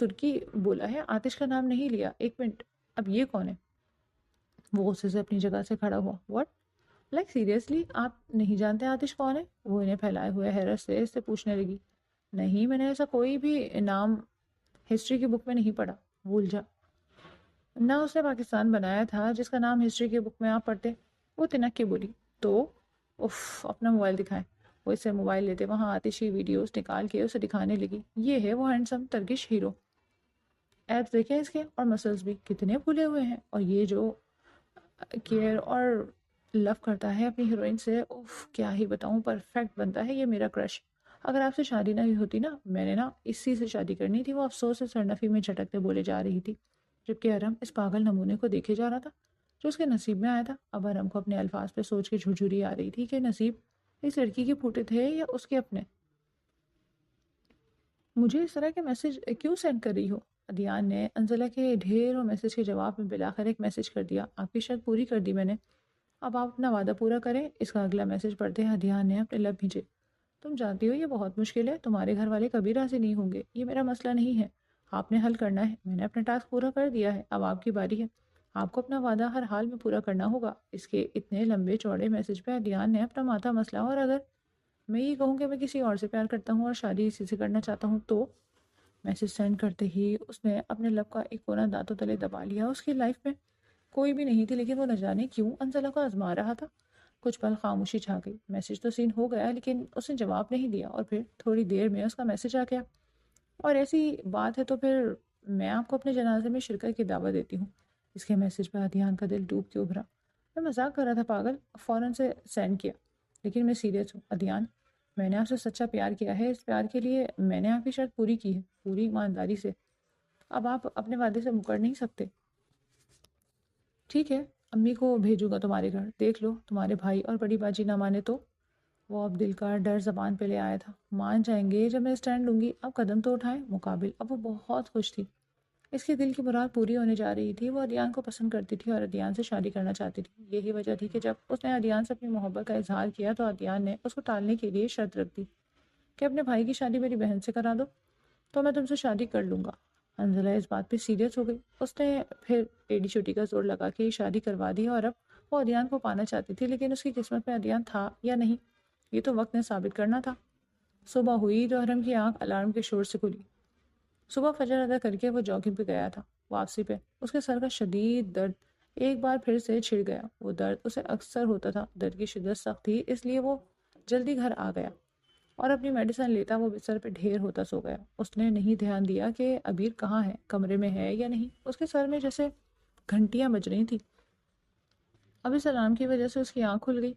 ترکی بولا ہے، آتش کا نام نہیں لیا۔ ایک منٹ، اب یہ کون ہے؟ وہ غصے سے اپنی جگہ سے کھڑا ہوا۔ واٹ؟ لائک سیریسلی آپ نہیں جانتے آتش کون ہے؟ وہ انہیں پھیلائے ہوئے حیرت سے اس سے پوچھنے لگی۔ نہیں، میں نے ایسا کوئی بھی نام ہسٹری کی بک میں نہیں پڑھا، بھول جا۔ نہ اس نے پاکستان بنایا تھا جس کا نام ہسٹری کی بک میں آپ پڑھتے، وہ تنک کے بولی۔ تو اف، اپنا موبائل دکھائیں۔ وہ اس سے موبائل لیتے وہاں آتشی ویڈیوز نکال کے اسے دکھانے لگی۔ یہ ہے وہ ہینڈسم ترکش ہیرو، ایپس دیکھیں اس کے، اور مسلز بھی کتنے پھولے ہوئے ہیں، اور یہ جو کیئر اور لو کرتا ہے اپنی ہیروئن سے، اوف کیا ہی بتاؤں، پرفیکٹ بنتا ہے یہ میرا کرش۔ اگر آپ سے شادی نہ ہوئی ہوتی نا، میں نے نا اسی سے شادی کرنی تھی، وہ افسوس سے سرنفی میں جھٹکتے بولے جا رہی تھی، جبکہ ارم اس پاگل نمونے کو دیکھے جا رہا تھا جو اس کے نصیب میں آیا تھا۔ اب ارم کو اپنے الفاظ پہ سوچ کے جھرجھری آ رہی تھی کہ نصیب اس لڑکی کے پھوٹے تھے یا اس کے اپنے۔ مجھے اس طرح کے میسج کیوں سینڈ کر رہی ہو؟ ادیان نے انزلہ کے ڈھیروں میسج کے جواب میں بلاخر ایک میسج کر دیا۔ آپ کی شرط پوری کر دی میں نے، اب آپ اپنا وعدہ پورا کریں۔ اس کا اگلا میسج پڑھتے ہیں ادیان نے اپنے لب بھیجے۔ تم جانتی ہو یہ بہت مشکل ہے، تمہارے گھر والے کبھی راضی نہیں ہوں گے، یہ میرا مسئلہ نہیں ہے، آپ نے حل کرنا ہے، میں نے اپنا ٹاسک پورا کر دیا ہے، اب آپ کی باری ہے، آپ کو اپنا وعدہ ہر حال میں پورا کرنا ہوگا۔ اس کے اتنے لمبے چوڑے میسج پہ ادیان نے اپنا ماتھا مسلا، اور اگر میں یہ کہوں کہ میں کسی اور سے پیار کرتا ہوں اور شادی اسی سے کرنا چاہتا ہوں تو؟ میسج سینڈ کرتے ہی اس نے اپنے لب کا ایک کونا دانتوں تلے دبا لیا۔ اس کی لائف میں کوئی بھی نہیں تھی، لیکن وہ نہ جانے کیوں انزلہ کو آزما رہا تھا۔ کچھ پل خاموشی چھا گئی۔ میسج تو سین ہو گیا لیکن اس نے جواب نہیں دیا، اور پھر تھوڑی دیر میں اس کا میسج آ گیا، اور ایسی بات ہے تو پھر میں آپ کو اپنے جنازے میں شرکت کی دعوت دیتی ہوں۔ اس کے میسج پہ ادیان کا دل ڈوب کے ابھرا۔ میں مذاق کر رہا تھا پاگل، فوراً سے سینڈ کیا، لیکن میں سیریس ہوں ادیان، میں نے آپ سے سچا پیار کیا ہے، اس پیار کے لیے میں نے آپ کی شرط پوری کی ہے، پوری ایمانداری سے، اب آپ اپنے وعدے سے مکر نہیں سکتے۔ ٹھیک ہے، امی کو بھیجوں گا تمہارے گھر، دیکھ لو تمہارے بھائی اور بڑی باجی نہ مانے تو۔ وہ اب دل کا ڈر زبان پہ لے آیا تھا، مان جائیں گے جب میں اسٹینڈ لوں گی، اب قدم تو اٹھائیں مقابل۔ اب وہ بہت خوش تھی، اس کے دل کی مراد پوری ہونے جا رہی تھی۔ وہ ادیان کو پسند کرتی تھی اور ادیان سے شادی کرنا چاہتی تھی۔ یہی وجہ تھی کہ جب اس نے ادیان سے اپنی محبت کا اظہار کیا تو ادیان نے اس کو ٹالنے کے لیے شرط رکھ دی کہ اپنے بھائی کی شادی میری بہن سے کرا دو تو میں تم سے شادی کر لوں گا۔ انزلہ اس بات پہ سیریس ہو گئی، اس نے پھر ٹیڑھی چوٹی کا زور لگا کے شادی کروا دی، اور اب وہ ادیان کو پانا چاہتی تھی، لیکن اس کی قسمت میں ادیان تھا یا نہیں یہ تو وقت نے ثابت کرنا تھا۔ صبح ہوئی تو حرم کی آنکھ الارم کے شور سے کھلی۔ صبح فجر ادا کر کے وہ جاگنگ پہ گیا تھا۔ واپسی پہ اس کے سر کا شدید درد ایک بار پھر سے چھڑ گیا۔ وہ درد اسے اکثر ہوتا تھا، درد کی شدت سخت تھی، اس لیے وہ جلدی گھر آ گیا اور اپنی میڈیسن لیتا وہ بستر پہ ڈھیر ہوتا سو گیا۔ اس نے نہیں دھیان دیا کہ ابیر کہاں ہے، کمرے میں ہے یا نہیں۔ اس کے سر میں جیسے گھنٹیاں بج رہی تھیں۔ اب اس الارم کی وجہ سے اس کی آنکھ کھل گئی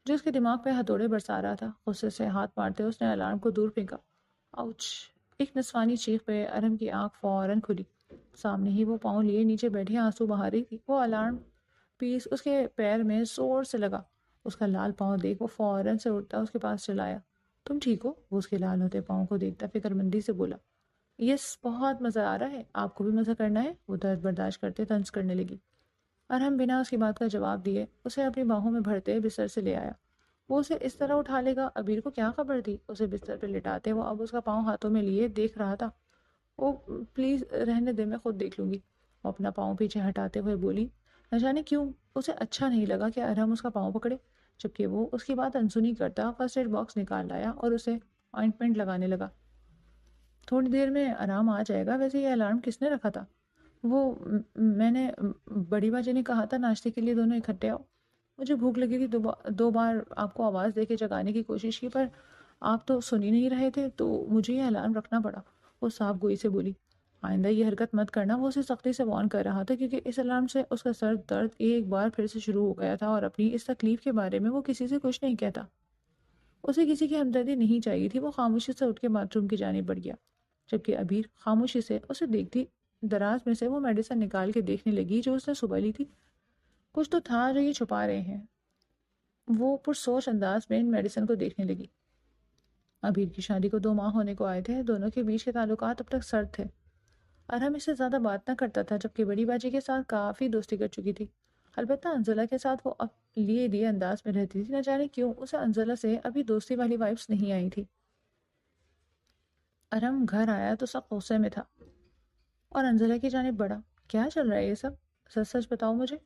جو اس کے دماغ پہ ہتھوڑے برسا رہا تھا۔ غصے سے ہاتھ مارتے اس نے الارم کو دور پھینکا۔ آؤچ! ایک نسوانی چیخ پہ ارم کی آنکھ فوراً کھلی۔ سامنے ہی وہ پاؤں لیے نیچے بیٹھی آنسو بہا رہی تھی۔ وہ الارم پیس اس کے پیر میں زور سے لگا۔ اس کا لال پاؤں دیکھ وہ فوراً سے اٹھتا اس کے پاس چلا آیا۔ تم ٹھیک ہو؟ وہ اس کے لال ہوتے پاؤں کو دیکھتا فکر مندی سے بولا۔ یس، بہت مزہ آ رہا ہے، آپ کو بھی مزہ کرنا ہے؟ وہ درد برداشت کرتے طنز کرنے لگی۔ ارحم بنا اس کی بات کا جواب دیے اسے اپنی باہوں میں بھرتے بستر سے لے آیا۔ وہ اسے اس طرح اٹھا لے گا ابیر کو کیا خبر تھی؟ اسے بستر پہ لٹاتے وہ اب اس کا پاؤں ہاتھوں میں لیے دیکھ رہا تھا۔ وہ پلیز رہنے دے، میں خود دیکھ لوں گی۔ وہ اپنا پاؤں پیچھے ہٹاتے ہوئے بولی۔ نہ جانے کیوں اسے اچھا نہیں لگا کہ ارحم اس کا پاؤں پکڑے، جبکہ وہ اس کی بات انسنی کرتا فرسٹ ایڈ باکس نکال لایا اور اسے آئنٹمنٹ لگانے لگا۔ تھوڑی دیر میں آرام آ جائے گا۔ ویسے یہ الارم کس نے رکھا تھا؟ وہ میں نے، بڑی باجی نے کہا تھا ناشتے کے لیے دونوں اکٹھے آؤ۔ مجھے بھوک لگی تھی، دو بار آپ کو آواز دے کے جگانے کی کوشش کی پر آپ تو سن ہی نہیں رہے تھے، تو مجھے یہ الارم رکھنا پڑا۔ وہ صاف گوئی سے بولی۔ آئندہ یہ حرکت مت کرنا، وہ اسے سختی سے وارن کر رہا تھا کیونکہ اس الارم سے اس کا سر درد ایک بار پھر سے شروع ہو گیا تھا اور اپنی اس تکلیف کے بارے میں وہ کسی سے کچھ نہیں کہتا۔ اسے کسی کی ہمدردی نہیں چاہیے تھی۔ وہ خاموشی سے اٹھ کے باتھ روم کی جانب بڑھ گیا، جبکہ ابیر خاموشی سے اسے دیکھتی دراز میں سے وہ میڈیسن نکال کے دیکھنے لگی جو اس نے صبح لی تھی۔ کچھ تو تھا جو یہ چھپا رہے ہیں۔ وہ پرسوچ انداز میں ان میڈیسن کو دیکھنے لگی۔ ابیر کی شادی کو 2 ماہ ہونے کو آئے تھے، دونوں کے بیچ کے تعلقات اب تک سرد تھے۔ ارحم اس سے زیادہ بات نہ کرتا تھا، جبکہ بڑی باجی کے ساتھ کافی دوستی کر چکی تھی۔ البتہ انزلہ کے ساتھ وہ اب لیے انداز میں رہتی تھی۔ نہ جانے کیوں اسے انزلہ سے ابھی دوستی والی وائبس نہیں آئی تھی۔ ارحم گھر آیا تو سخت غصے میں تھا اور انزلہ کی جانب بڑھا۔ کیا چل رہا ہے یہ سب؟ سچ سچ بتاؤ مجھے،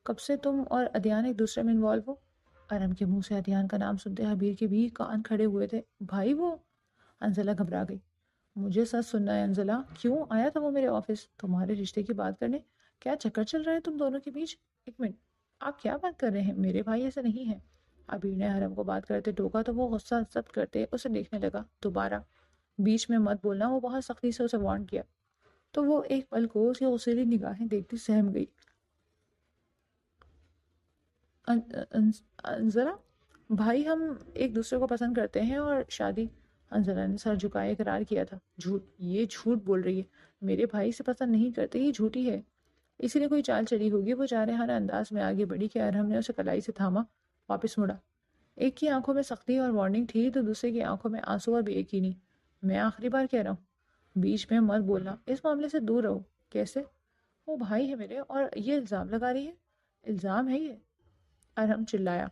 کب سے تم اور ادیان ایک دوسرے میں انوالو ہو؟ ارحم کے منہ سے ادیان کا نام سنتے ابیر کے بھی کان کھڑے ہوئے تھے۔ بھائی وہ؟ انزلہ گھبرا گئی۔ مجھے سچ سننا ہے انزلہ، کیوں آیا تھا وہ میرے آفس تمہارے رشتے کی بات کرنے؟ کیا چکر چل رہا ہے تم دونوں کے بیچ؟ ایک منٹ، آپ کیا بات کر رہے ہیں؟ میرے بھائی ایسے نہیں ہیں۔ ابیر نے ارحم کو بات کرتے ٹوکا تو وہ غصہ ضبط کرتے اسے دیکھنے لگا۔ دوبارہ بیچ میں مت بولنا، وہ بہت سختی سے اسے وارن کیا تو وہ ایک پل کو اس کی غصیلی نگاہیں دیکھتی سہم گئی۔ انزلہ، بھائی ہم ایک دوسرے کو پسند کرتے ہیں اور شادی۔ انزلہ نے سر جھکائے اقرار کیا تھا۔ جھوٹ، یہ جھوٹ بول رہی ہے، میرے بھائی سے پسند نہیں کرتے، یہ جھوٹی ہے۔ اسی لیے کوئی چال چلی ہوگی۔ وہ جارحانہ انداز میں آگے بڑھی کہ ارحم نے اسے کلائی سے تھاما، واپس مڑا۔ ایک کی آنکھوں میں سختی اور وارننگ تھی تو دوسرے کی آنکھوں میں آنسو اور بے یقینی۔ میں آخری بار کہہ رہا ہوں، بیچ میں مت بولنا، اس معاملے سے دور رہو۔ کیسے؟ وہ بھائی ہے میرے اور یہ الزام لگا رہی ہے۔ الزام ہے یہ؟ ارحم چلایا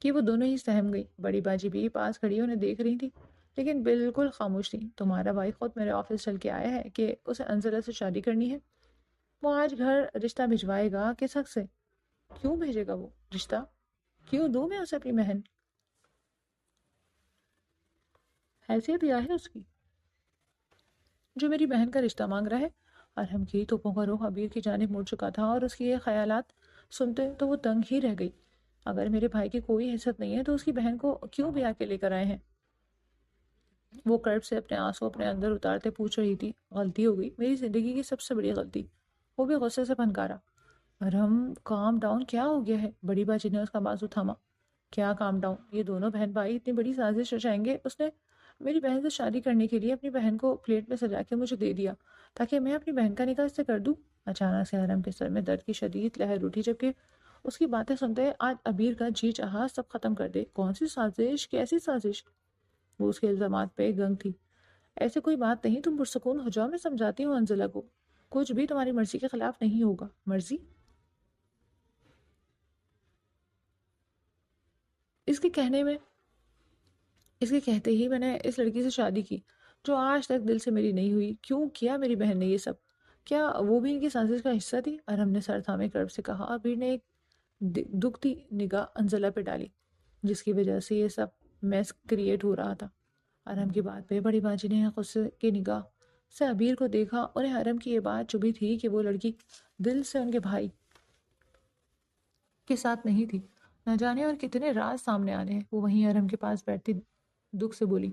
کہ وہ دونوں ہی سہم گئی۔ بڑی باجی بھی پاس کھڑی انہیں دیکھ رہی تھی لیکن بالکل خاموش تھی۔ تمہارا بھائی خود میرے آفس چل کے آیا ہے کہ اسے انزلہ سے شادی کرنی ہے۔ وہ آج گھر رشتہ بھجوائے گا کس حق سے؟ کیوں بھیجے گا وہ رشتہ؟ کیوں دوں میں اسے اپنی بہن؟ حیثیت کیا ہے اس کی جو میری بہن کا رشتہ مانگ رہا ہے؟ ارحم کی توپوں کا رخ ابیر کی جانب مڑ چکا تھا اور اس کی یہ خیالات سنتے تو وہ دنگ ہی رہ گئی۔ اگر میرے بھائی کی کوئی حیثیت نہیں ہے تو اس کی بہن کو کیوں بیاہ کے لے کر آئے ہیں؟ وہ کرب سے اپنے آنسو اپنے اندر اتارتے پوچھ رہی تھی۔ غلطی ہو گئی، میری زندگی کی سب سے بڑی غلطی۔ وہ بھی غصے سے پھنکارا۔ ارحم کام ڈاؤن، کیا ہو گیا ہے؟ بڑی باجی نے اس کا بازو تھاما۔ کیا کام ڈاؤن؟ یہ دونوں بہن بھائی اتنی بڑی سازش رچائیں گے؟ اس نے میری بہن سے شادی کرنے کے لیے اپنی بہن کو پلیٹ میں سجا کے مجھے دے دیا تاکہ میں اپنی بہن کا نکاح اس سے کر دوں۔ اچانک سے حرم کے سر میں درد کی شدید لہر اٹھی، جبکہ اس کی باتیں سنتے آج ابیر کا جی چاہا سب ختم کر دے۔ کون سی سازش، کیسی سازش؟ وہ اس کے الزامات پہ گنگ تھی۔ ایسے کوئی بات نہیں، تم پرسکون ہو جاؤ، میں سمجھاتی ہوں انزلہ کو، کچھ بھی تمہاری مرضی کے خلاف نہیں ہوگا۔ مرضی؟ اس کے کہنے میں اس کے کہتے ہی میں نے اس لڑکی سے شادی کی جو آج تک دل سے میری نہیں ہوئی۔ کیوں کیا میری بہن نے یہ سب؟ کیا وہ بھی ان کی سازش کا حصہ تھی؟ ارحم نے سر تھامے کرب سے کہا۔ ابیر نے ایک دکھتی نگاہ انزلہ پہ ڈالی جس کی وجہ سے یہ سب میس کریٹ ہو رہا تھا۔ ارحم کی بات پہ بڑی باجی نے غصے کی نگاہ سے ابیر کو دیکھا۔ انہیں ارحم کی یہ بات چبھی تھی کہ وہ لڑکی دل سے ان کے بھائی کے ساتھ نہیں تھی۔ نہ جانے اور کتنے راز سامنے آنے ہیں۔ وہ وہیں ارحم کے پاس بیٹھتی دکھ سے بولی،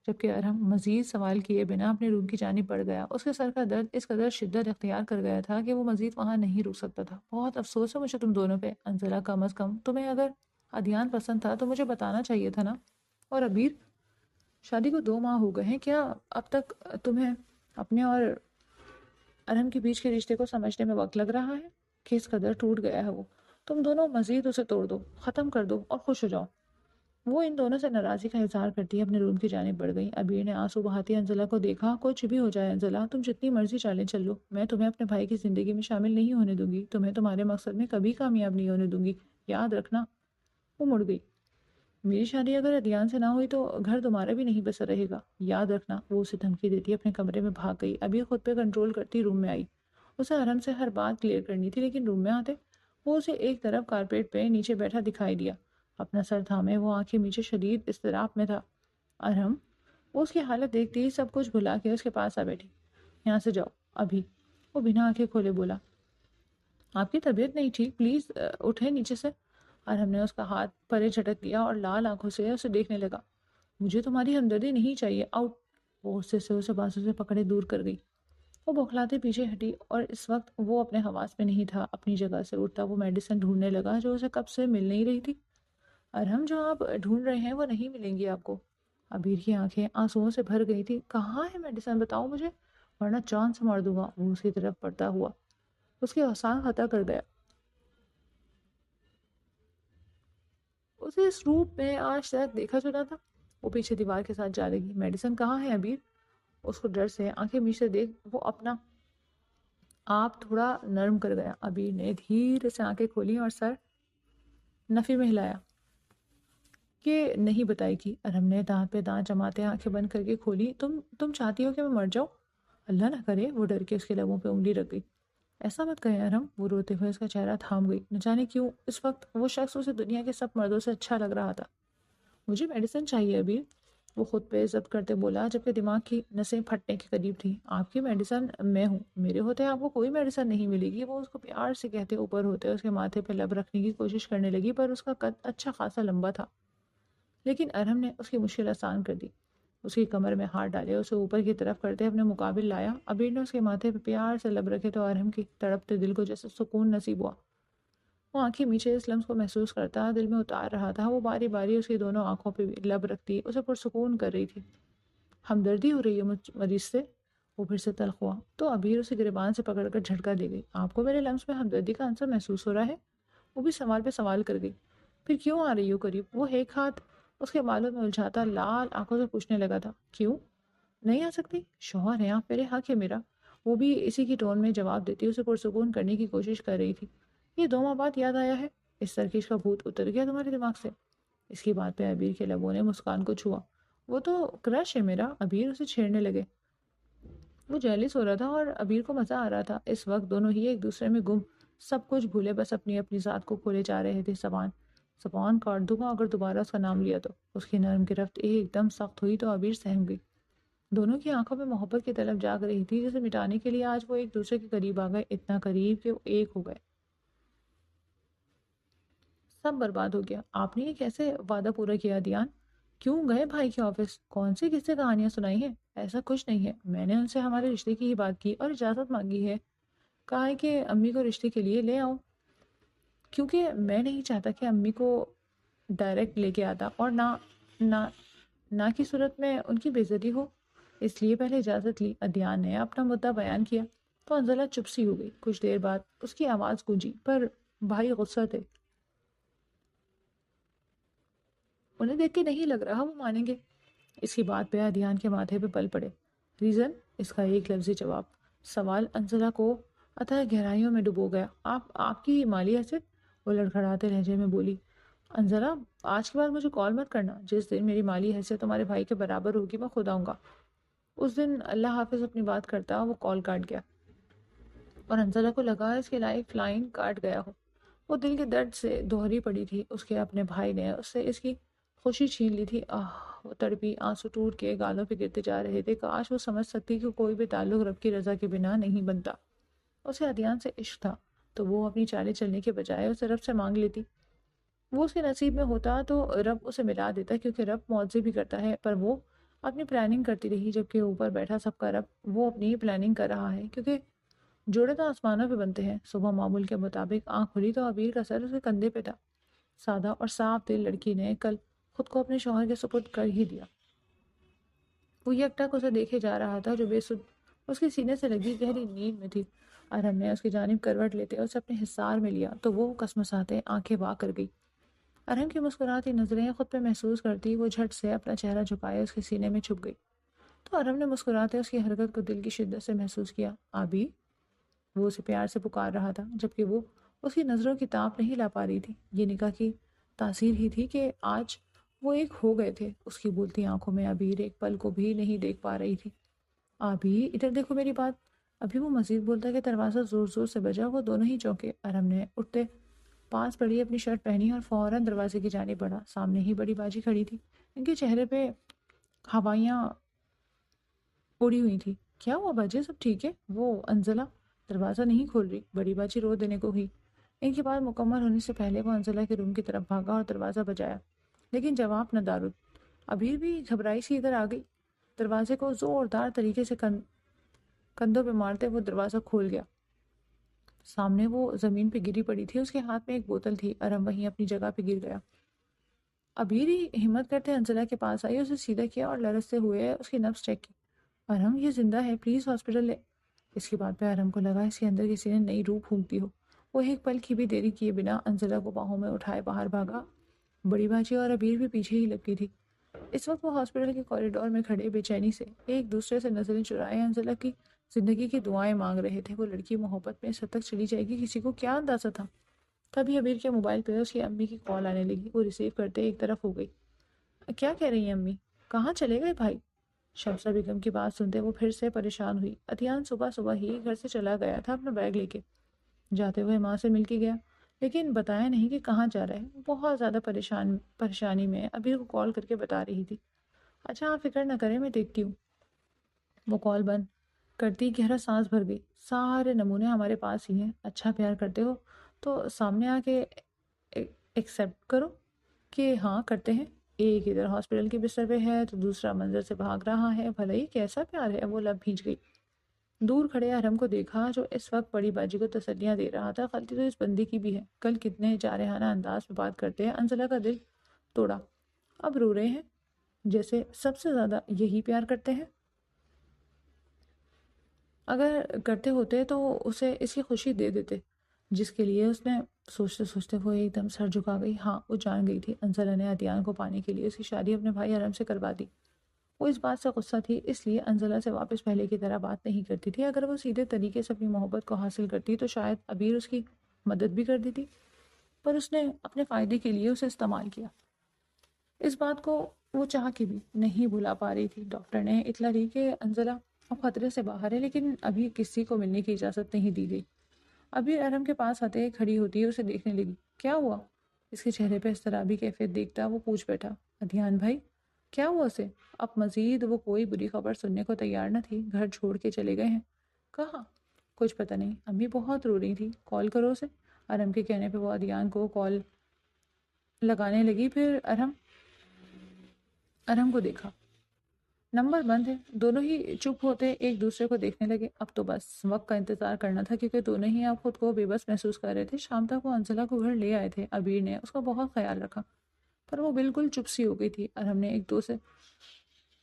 جبکہ ارحم مزید سوال کیے بنا اپنے روم کی جانب بڑھ گیا۔ اس کے سر کا درد اس قدر شدت اختیار کر گیا تھا کہ وہ مزید وہاں نہیں رک سکتا تھا۔ بہت افسوس ہے مجھے تم دونوں پہ انزلہ، کم از کم تمہیں اگر ادیان پسند تھا تو مجھے بتانا چاہیے تھا نا۔ اور ابیر، شادی کو 2 ماہ ہو گئے ہیں، کیا اب تک تمہیں اپنے اور ارحم کے بیچ کے رشتے کو سمجھنے میں وقت لگ رہا ہے؟ کس قدر ٹوٹ گیا ہے وہ؟ تم دونوں مزید اسے توڑ دو، ختم کر دو اور خوش ہو جاؤ۔ وہ ان دونوں سے ناراضی کا اظہار کرتی اپنے روم کی جانب بڑھ گئی۔ ابیر نے آنسو بہاتی انزلہ کو دیکھا۔ کچھ بھی ہو جائے انزلہ، تم جتنی مرضی چالیں چل لو، میں تمہیں اپنے بھائی کی زندگی میں شامل نہیں ہونے دوں گی، تمہیں تمہارے مقصد میں کبھی کامیاب نہیں ہونے دوں گی، یاد رکھنا۔ وہ مڑ گئی۔ میری شادی اگر ادیان سے نہ ہوئی تو گھر تمہارا بھی نہیں بسر رہے گا، یاد رکھنا۔ وہ اسے دھمکی دیتی اپنے کمرے میں بھاگ گئی۔ ابیر خود پہ کنٹرول کرتی روم میں آئی۔ اسے ارحم سے ہر بات کلیئر کرنی تھی، لیکن روم میں آتے وہ اسے ایک طرف کارپیٹ پہ نیچے بیٹھا دکھائی دیا، اپنا سر تھامے وہ آنکھیں نیچے شدید اضطراب میں تھا۔ ارحم، وہ اس کی حالت دیکھتی ہی سب کچھ بھلا کے اس کے پاس آ بیٹھی۔ یہاں سے جاؤ ابھی۔ وہ بنا آنکھیں کھولے بولا، آپ کی طبیعت نہیں ٹھیک، پلیز اٹھیں نیچے سے۔ ارحم نے اس کا ہاتھ پرے جھٹک دیا اور لال آنکھوں سے اسے دیکھنے لگا۔ مجھے تمہاری ہمدردی نہیں چاہیے، آؤٹ۔ وہ غصے سے اسے بازو سے پکڑے دور کر گئی۔ وہ بوکھلاتے پیچھے ہٹی اور اس وقت وہ اپنے حواس میں نہیں تھا۔ اپنی جگہ سے اٹھتا وہ میڈیسن ڈھونڈنے لگا جو اسے کب سے مل نہیں رہی تھی۔ ارحم، جو آپ ڈھونڈ رہے ہیں وہ نہیں ملیں گی آپ کو۔ ابیر کی آنکھیں آنسوؤں سے بھر گئی تھی۔ کہاں ہے میڈیسن؟ بتاؤ مجھے، ورنہ جان سے مار دوں گا۔ وہ اس کی طرف بڑھتا ہوا اس کے احسان خطا کر گیا۔ اسے اس روپ میں آج تک دیکھا چلا تھا۔ وہ پیچھے دیوار کے ساتھ جا لگی۔ میڈیسن کہاں ہے ابیر؟ اس کو ڈر سے آنکھیں میچ سے دیکھ وہ اپنا آپ تھوڑا نرم کر گیا۔ ابیر نے دھیرے سے آنکھیں کھولی اور سر نفی میں ہلایا کہ نہیں بتائے گی۔ ارحم نے دانت پہ دانت جماتے آنکھیں بند کر کے کھولی۔ تم چاہتی ہو کہ میں مر جاؤں؟ اللہ نہ کرے۔ وہ ڈر کے اس کے لبوں پہ انگلی رکھ گئی۔ ایسا مت کہیں ارحم۔ وہ روتے ہوئے اس کا چہرہ تھام گئی۔ نہ جانے کیوں اس وقت وہ شخص اسے دنیا کے سب مردوں سے اچھا لگ رہا تھا۔ مجھے میڈیسن چاہیے ابیر، وہ خود پہ ضبط کرتے بولا، جبکہ دماغ کی نسیں پھٹنے کے قریب تھی۔ آپ کی میڈیسن میں ہوں، میرے ہوتے آپ کو کوئی میڈیسن نہیں ملے گی۔ وہ اس کو پیار سے کہتے اوپر ہوتے اس کے ماتھے پہ لب رکھنے کی کوشش کرنے لگی، پر اس کا قد اچھا خاصا لمبا تھا۔ لیکن ارحم نے اس کی مشکل آسان کر دی۔ اس کی کمر میں ہاتھ ڈالے، اسے اوپر کی طرف کرتے اپنے مقابل لایا۔ ابیر نے اس کے ماتھے پہ پیار سے لب رکھے تو ارحم کی تڑپتے دل کو جیسے سکون نصیب ہوا۔ وہ آنکھیں میچے اس لمس کو محسوس کرتا دل میں اتار رہا تھا۔ وہ باری باری اس کی دونوں آنکھوں پہ لب رکھتی اسے پرسکون کر رہی تھی۔ ہمدردی ہو رہی ہے مریض سے؟ وہ پھر سے تلخ ہوا تو ابیر اسے گریبان سے پکڑ کر جھٹکا دے گئی۔ آپ کو میرے لمس میں ہمدردی کا عنصر محسوس ہو رہا ہے؟ وہ بھی سوال پہ سوال کر گئی۔ پھر کیوں آ رہی ہو قریب؟ وہ ایک ہاتھ اس کے بالوں میں الجھاتا لال آنکھوں سے پوچھنے لگا تھا۔ کیوں نہیں آ سکتی؟ شوہر ہے آپ، میرے حق ہے میرا۔ وہ بھی اسی کی ٹون میں جواب دیتی اسے پرسکون کرنے کی کوشش کر رہی تھی۔ یہ 2 ماہ بعد یاد آیا ہے؟ اس ترکیش کا بھوت اتر گیا تمہارے دماغ سے؟ اس کی بات پہ ابیر کے لبوں نے مسکان کو چھوا۔ وہ تو کرش ہے میرا۔ ابیر اسے چھیڑنے لگے۔ وہ جیلس ہو رہا تھا اور ابیر کو مزہ آ رہا تھا۔ اس وقت دونوں ہی ایک دوسرے میں گم، سب کچھ بھولے، بس اپنی اپنی ذات کو کھولے جا رہے تھے۔ زبان کاٹ دوں گا اگر دوبارہ اس کا نام لیا تو۔ اس کی نرم گرفت ایک دم سخت ہوئی تو ابیر سہم گئی۔ دونوں کی آنکھوں میں محبت کی طلب جاگ رہی تھی جسے مٹانے کے لیے آج وہ ایک دوسرے کے قریب آ گئے، اتنا قریب کہ وہ ایک ہو گئے۔ سب برباد ہو گیا۔ آپ نے یہ کیسے وعدہ پورا کیا دیان؟ کیوں گئے بھائی کے آفس؟ کون سی قصے کہانیاں سنائی ہیں؟ ایسا کچھ نہیں ہے، میں نے ان سے ہمارے رشتے کی ہی بات کی اور اجازت مانگی ہے۔ کہا ہے کہ امی کو رشتے کے لیے لے آؤ، کیونکہ میں نہیں چاہتا کہ امی کو ڈائریکٹ لے کے آتا اور نہ نہ کی صورت میں ان کی بے عزتی ہو، اس لیے پہلے اجازت لی۔ ادیان نے اپنا مدعا بیان کیا۔ تو انزلہ چپ سی ہو گئی۔ کچھ دیر بعد اس کی آواز گونجی، پر بھائی غصہ تھے، انہیں دیکھ کے نہیں لگ رہا وہ مانیں گے۔ اس کی بات پہ عدیان کے ماتھے پہ پل پڑے۔ ریزن؟ اس کا ایک لفظی جواب۔ سوال انزلہ کو اتھا گہرائیوں میں ڈبو گیا۔ آپ کی مالی حیثیت؟ وہ لڑکھڑاتے لہجے میں بولی۔ انزلہ، آج کے بعد مجھے کال مت کرنا۔ جس دن میری مالی حیثیت تمہارے بھائی کے برابر ہوگی میں خود آؤں گا۔ اس دن اللہ حافظ اپنی بات کرتا وہ کال کاٹ گیا، اور انزلہ کو لگا اس کی لائف لائن کاٹ گیا ہو۔ وہ دل کے درد سے دوہری پڑی تھی۔ اس کے اپنے بھائی نے اس سے اس کی خوشی چھین لی تھی۔ وہ تڑپی، آنسو ٹوٹ کے گالوں پہ گرتے جا رہے تھے۔ کاش وہ سمجھ سکتی کہ کوئی بھی تعلق رب کی رضا کے بنا نہیں بنتا۔ اسے عدیان سے عشق تھا تو وہ اپنی چالیں چلنے کے بجائے اسے رب سے مانگ لیتی۔ وہ اس کے نصیب میں ہوتا تو رب اسے ملا دیتا، کیونکہ رب معجزے بھی کرتا ہے۔ پر وہ اپنی پلاننگ کرتی رہی، جبکہ اوپر بیٹھا سب کا رب وہ اپنی پلاننگ کر رہا ہے، کیونکہ جوڑے تو آسمانوں پہ بنتے ہیں۔ صبح معمول کے مطابق آنکھ کھلی تو عبیر کا سر اس کے کندھے پہ تھا۔ سادہ اور صاف دل لڑکی نے کل خود کو اپنے شوہر کے سپرد کر ہی دیا۔ وہ یک ٹک اسے دیکھے جا رہا تھا جو بے سد اس کے سینے سے لگی گہری نیند میں تھی۔ ارہم نے اس کی جانب کروٹ لیتے اسے اپنے حصار میں لیا تو وہ کسمساتے آنکھیں وا کر گئی۔ ارہم کی مسکراتی نظریں خود پہ محسوس کرتی وہ جھٹ سے اپنا چہرہ جھکائے اس کے سینے میں چھپ گئی۔ تو ارہم نے مسکراتے اس کی حرکت کو دل کی شدت سے محسوس کیا۔ آبی، وہ اسے پیار سے پکار رہا تھا، جبکہ وہ اس کی نظروں کی تاپ نہیں لا پا رہی تھی۔ یہ نکاح کی تاثیر ہی تھی کہ آج وہ ایک ہو گئے تھے۔ اس کی بولتی آنکھوں میں عبیر ایک پل کو بھی نہیں دیکھ پا رہی تھی۔ آبی، ادھر دیکھو میری بات۔ ابھی وہ مزید بولتا کہ دروازہ زور زور سے بجا۔ وہ دونوں ہی چونکے۔ ارہم نے اٹھتے پاس پڑی اپنی شرٹ پہنی اور فوراً دروازے کی جانب بڑھا۔ سامنے ہی بڑی باجی کھڑی تھی، ان کے چہرے پہ ہوائیاں اڑی ہوئی تھی۔ کیا ہوا باجی، سب ٹھیک ہے؟ وہ انزلہ دروازہ نہیں کھول رہی، بڑی باجی رو دینے کو ہوئی۔ ان کی بات مکمل ہونے سے پہلے وہ انزلہ کے روم کی طرف بھاگا اور دروازہ بجایا، لیکن جواب نہ دارد۔ ابیر بھی گھبرائی سی ادھر آ گئی۔ دروازے کو زوردار طریقے سے کندھوں پہ مارتے وہ دروازہ کھول گیا۔ سامنے وہ زمین پہ گری پڑی تھی، اس کے ہاتھ میں ایک بوتل تھی۔ ارہم وہیں اپنی جگہ پہ گر گیا۔ ابیر ہی ہمت کرتے انزلہ کے پاس آئی، اسے سیدھا کیا اور لرزتے ہوئے اس کی نبض چیک کی۔ ارہم، یہ زندہ ہے، پلیز ہاسپٹل لے۔ اس کی بات پہ ارہم کو لگا اس کے اندر کسی نے نئی روح پھونک ہو۔ وہ ایک پل کی بھی دیری کیے بنا انزلہ کو باہوں میں اٹھائے باہر بھاگا۔ بڑی باجی اور ابیر بھی پیچھے ہی لپکی تھی۔ اس وقت وہ ہاسپٹل کے کوریڈور میں کھڑے بے چینی سے ایک دوسرے سے نظریں چرائے انزلہ کی زندگی کی دعائیں مانگ رہے تھے۔ وہ لڑکی محبت میں اس حد تک چلی جائے گی، کسی کو کیا اندازہ تھا؟ تبھی ابیر کے موبائل پہ اس کی امی کی کال آنے لگی۔ وہ ریسیو کرتے ایک طرف ہو گئی۔ کیا کہہ رہی ہیں امی؟ کہاں چلے گئے بھائی؟ شمسہ بیگم کی بات سنتے وہ پھر سے پریشان ہوئی۔ عدیان صبح صبح ہی گھر سے چلا گیا تھا اپنا بیگ لے کے۔ جاتے ہوئے ماں سے مل کے گیا، لیکن بتایا نہیں کہ کہاں جا رہا ہے۔ وہ بہت زیادہ پریشانی میں ابیر کو کال کر کے بتا رہی تھی۔ اچھا آپ فکر نہ کریں، میں دیکھتی ہوں۔ وہ کال بند کرتی گہرا سانس بھر گئی۔ سارے نمونے ہمارے پاس ہی ہیں، اچھا پیار کرتے ہو تو سامنے آ کے ایکسیپٹ کرو کہ ہاں کرتے ہیں۔ ایک ادھر ہاسپٹل کے بستر پہ ہے تو دوسرا منظر سے بھاگ رہا ہے، بھلا ہی کیسا پیار ہے؟ وہ لب بھیج گئی۔ دور کھڑے ارہم کو دیکھا جو اس وقت بڑی باجی کو تسلیاں دے رہا تھا۔ غلطی تو اس بندی کی بھی ہے، کل کتنے جارحانہ انداز میں بات کرتے ہیں، انزلہ کا دل توڑا۔ اب رو رہے ہیں جیسے سب سے زیادہ یہی پیار کرتے ہیں۔ اگر کرتے ہوتے تو اسے اس کی خوشی دے دیتے جس کے لیے اس نے۔ سوچتے سوچتے وہ ایک دم سر جھکا گئی۔ ہاں، وہ جان گئی تھی انزلہ نے عدیان کو پانے کے لیے اس کی شادی اپنے بھائی ارہم سے کروا دی۔ وہ اس بات سے غصہ تھی، اس لیے انزلہ سے واپس پہلے کی طرح بات نہیں کرتی تھی۔ اگر وہ سیدھے طریقے سے اپنی محبت کو حاصل کرتی تو شاید ابیر اس کی مدد بھی کر دیتی، پر اس نے اپنے فائدے کے لیے اسے استعمال کیا۔ اس بات کو وہ چاہ کے بھی نہیں بھلا پا رہی تھی۔ ڈاکٹر نے اطلاع دی کہ انزلہ اب خطرے سے باہر ہے، لیکن ابھی کسی کو ملنے کی اجازت نہیں دی گئی۔ ابھی ارہم کے پاس آتے کھڑی ہوتی ہے، اسے دیکھنے لگی۔ کیا ہوا؟ اس کے چہرے پہ اضطرابی کیفیت دیکھتا وہ پوچھ بیٹھا۔ عدیان بھائی، کیا ہوا اسے؟ اب مزید وہ کوئی بری خبر سننے کو تیار نہ تھی۔ گھر چھوڑ کے چلے گئے ہیں؟ کہاں؟ کچھ پتہ نہیں، امی بہت رو رہی تھی، کال کرو اسے۔ ارہم کے کہنے پہ وہ عدیان کو کال لگانے لگی، پھر ارہم کو دیکھا، نمبر بند ہے۔ دونوں ہی چپ ہوتے ایک دوسرے کو دیکھنے لگے۔ اب تو بس وقت کا انتظار کرنا تھا، کیونکہ دونوں ہی اب خود کو بے بس محسوس کر رہے تھے۔ شام تک وہ انزلہ کو گھر لے آئے تھے، ابیر نے اس کا بہت خیال رکھا، پر وہ بالکل چپ سی ہو گئی تھی۔ ارہم نے ایک دو سے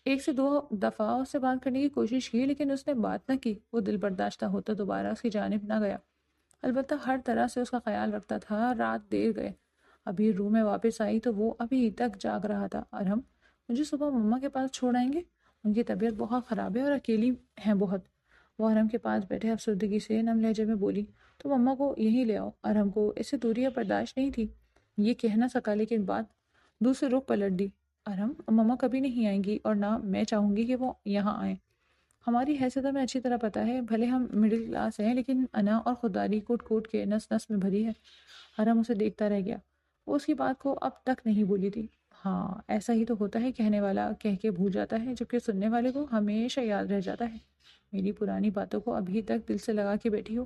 1 سے 2 دفعہ اس سے بات کرنے کی کوشش کی لیکن اس نے بات نہ کی۔ وہ دل برداشتہ ہوتا دوبارہ اس کی جانب نہ گیا، البتہ ہر طرح سے اس کا خیال رکھتا تھا۔ رات دیر گئے، ابھی روم میں واپس آئی تو وہ ابھی تک جاگ رہا تھا۔ ارہم، مجھے صبح مما کے پاس چھوڑ آئیں گے؟ ان کی طبیعت بہت خراب ہے اور اکیلی ہیں بہت۔ وہ ارہم کے پاس بیٹھے افسردگی سے نم لہجے میں بولی، تو مما کو یہیں لے آؤ۔ ارہم کو اس سے دوری برداشت نہیں تھی، یہ کہہ نہ سکا لیکن بات دوسرے رخ پلٹ دی۔ ارہم، مما کبھی نہیں آئیں گی اور نہ میں چاہوں گی کہ وہ یہاں آئیں۔ ہماری حیثیت میں اچھی طرح پتہ ہے، بھلے ہم مڈل کلاس ہیں لیکن انا اور خودداری کوٹ کوٹ کے نس نس میں بھری ہے۔ ارہم اسے دیکھتا رہ گیا، وہ اس کی بات کو اب تک نہیں بولی تھی۔ ہاں ایسا ہی تو ہوتا ہے، کہنے والا کہہ کے بھول جاتا ہے جبکہ سننے والے کو ہمیشہ یاد رہ جاتا ہے۔ میری پرانی باتوں کو ابھی تک دل سے لگا کے بیٹھی ہو۔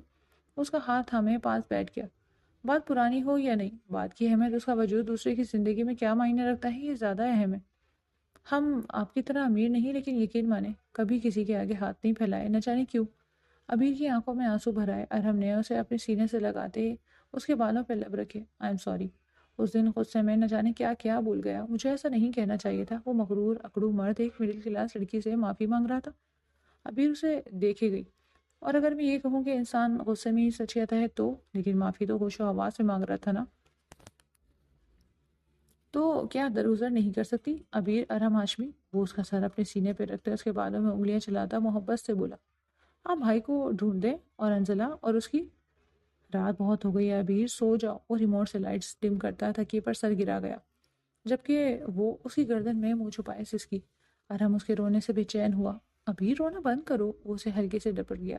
اس کا ہاتھ تھامے پاس بیٹھ گیا۔ بات پرانی ہو یا نہیں، بات کی اہمیت، اس کا وجود دوسرے کی زندگی میں کیا معنی رکھتا ہے، یہ زیادہ اہم ہے۔ ہم آپ کی طرح امیر نہیں لیکن یقین مانیں کبھی کسی کے آگے ہاتھ نہیں پھیلائے، نہ جانے کیوں۔ ابیر کی آنکھوں میں آنسو بھر آئے۔ ارہم نے اسے اپنے سینے سے لگاتے اس کے بالوں پہ لب رکھے۔ آئی ایم سوری، اس دن غصے میں نہ جانے کیا کیا بول گیا، مجھے ایسا نہیں کہنا چاہیے تھا۔ وہ مغرور اکڑو مرد ایک مڈل کلاس لڑکی سے معافی مانگ رہا تھا۔ ابیر اسے دیکھے گئی، اور اگر میں یہ کہوں کہ انسان غصے میں ہی سچ کہتا ہے تو، لیکن معافی تو ہوش و حواس میں مانگ رہا تھا نا، تو کیا درگزر نہیں کر سکتی؟ ابیر ارہم ہاشمی، وہ اس کا سر اپنے سینے پہ رکھتے اس کے بالوں میں انگلیاں چلاتا محبت سے بولا، آپ بھائی کو ڈھونڈ دیں اور انزلہ اور اس کی۔ رات بہت ہو گئی ہے ابیر، سو جاؤ۔ وہ ریموٹ سے لائٹس ڈم کرتا تکیے پر سر گرا گیا، جبکہ وہ اس کی گردن میں منہ چھپائے سسکی۔ ارہم اس کے رونے سے بے چین ہوا۔ ابیر رونا بند کرو، وہ اسے ہلکے سے ڈپٹ گیا۔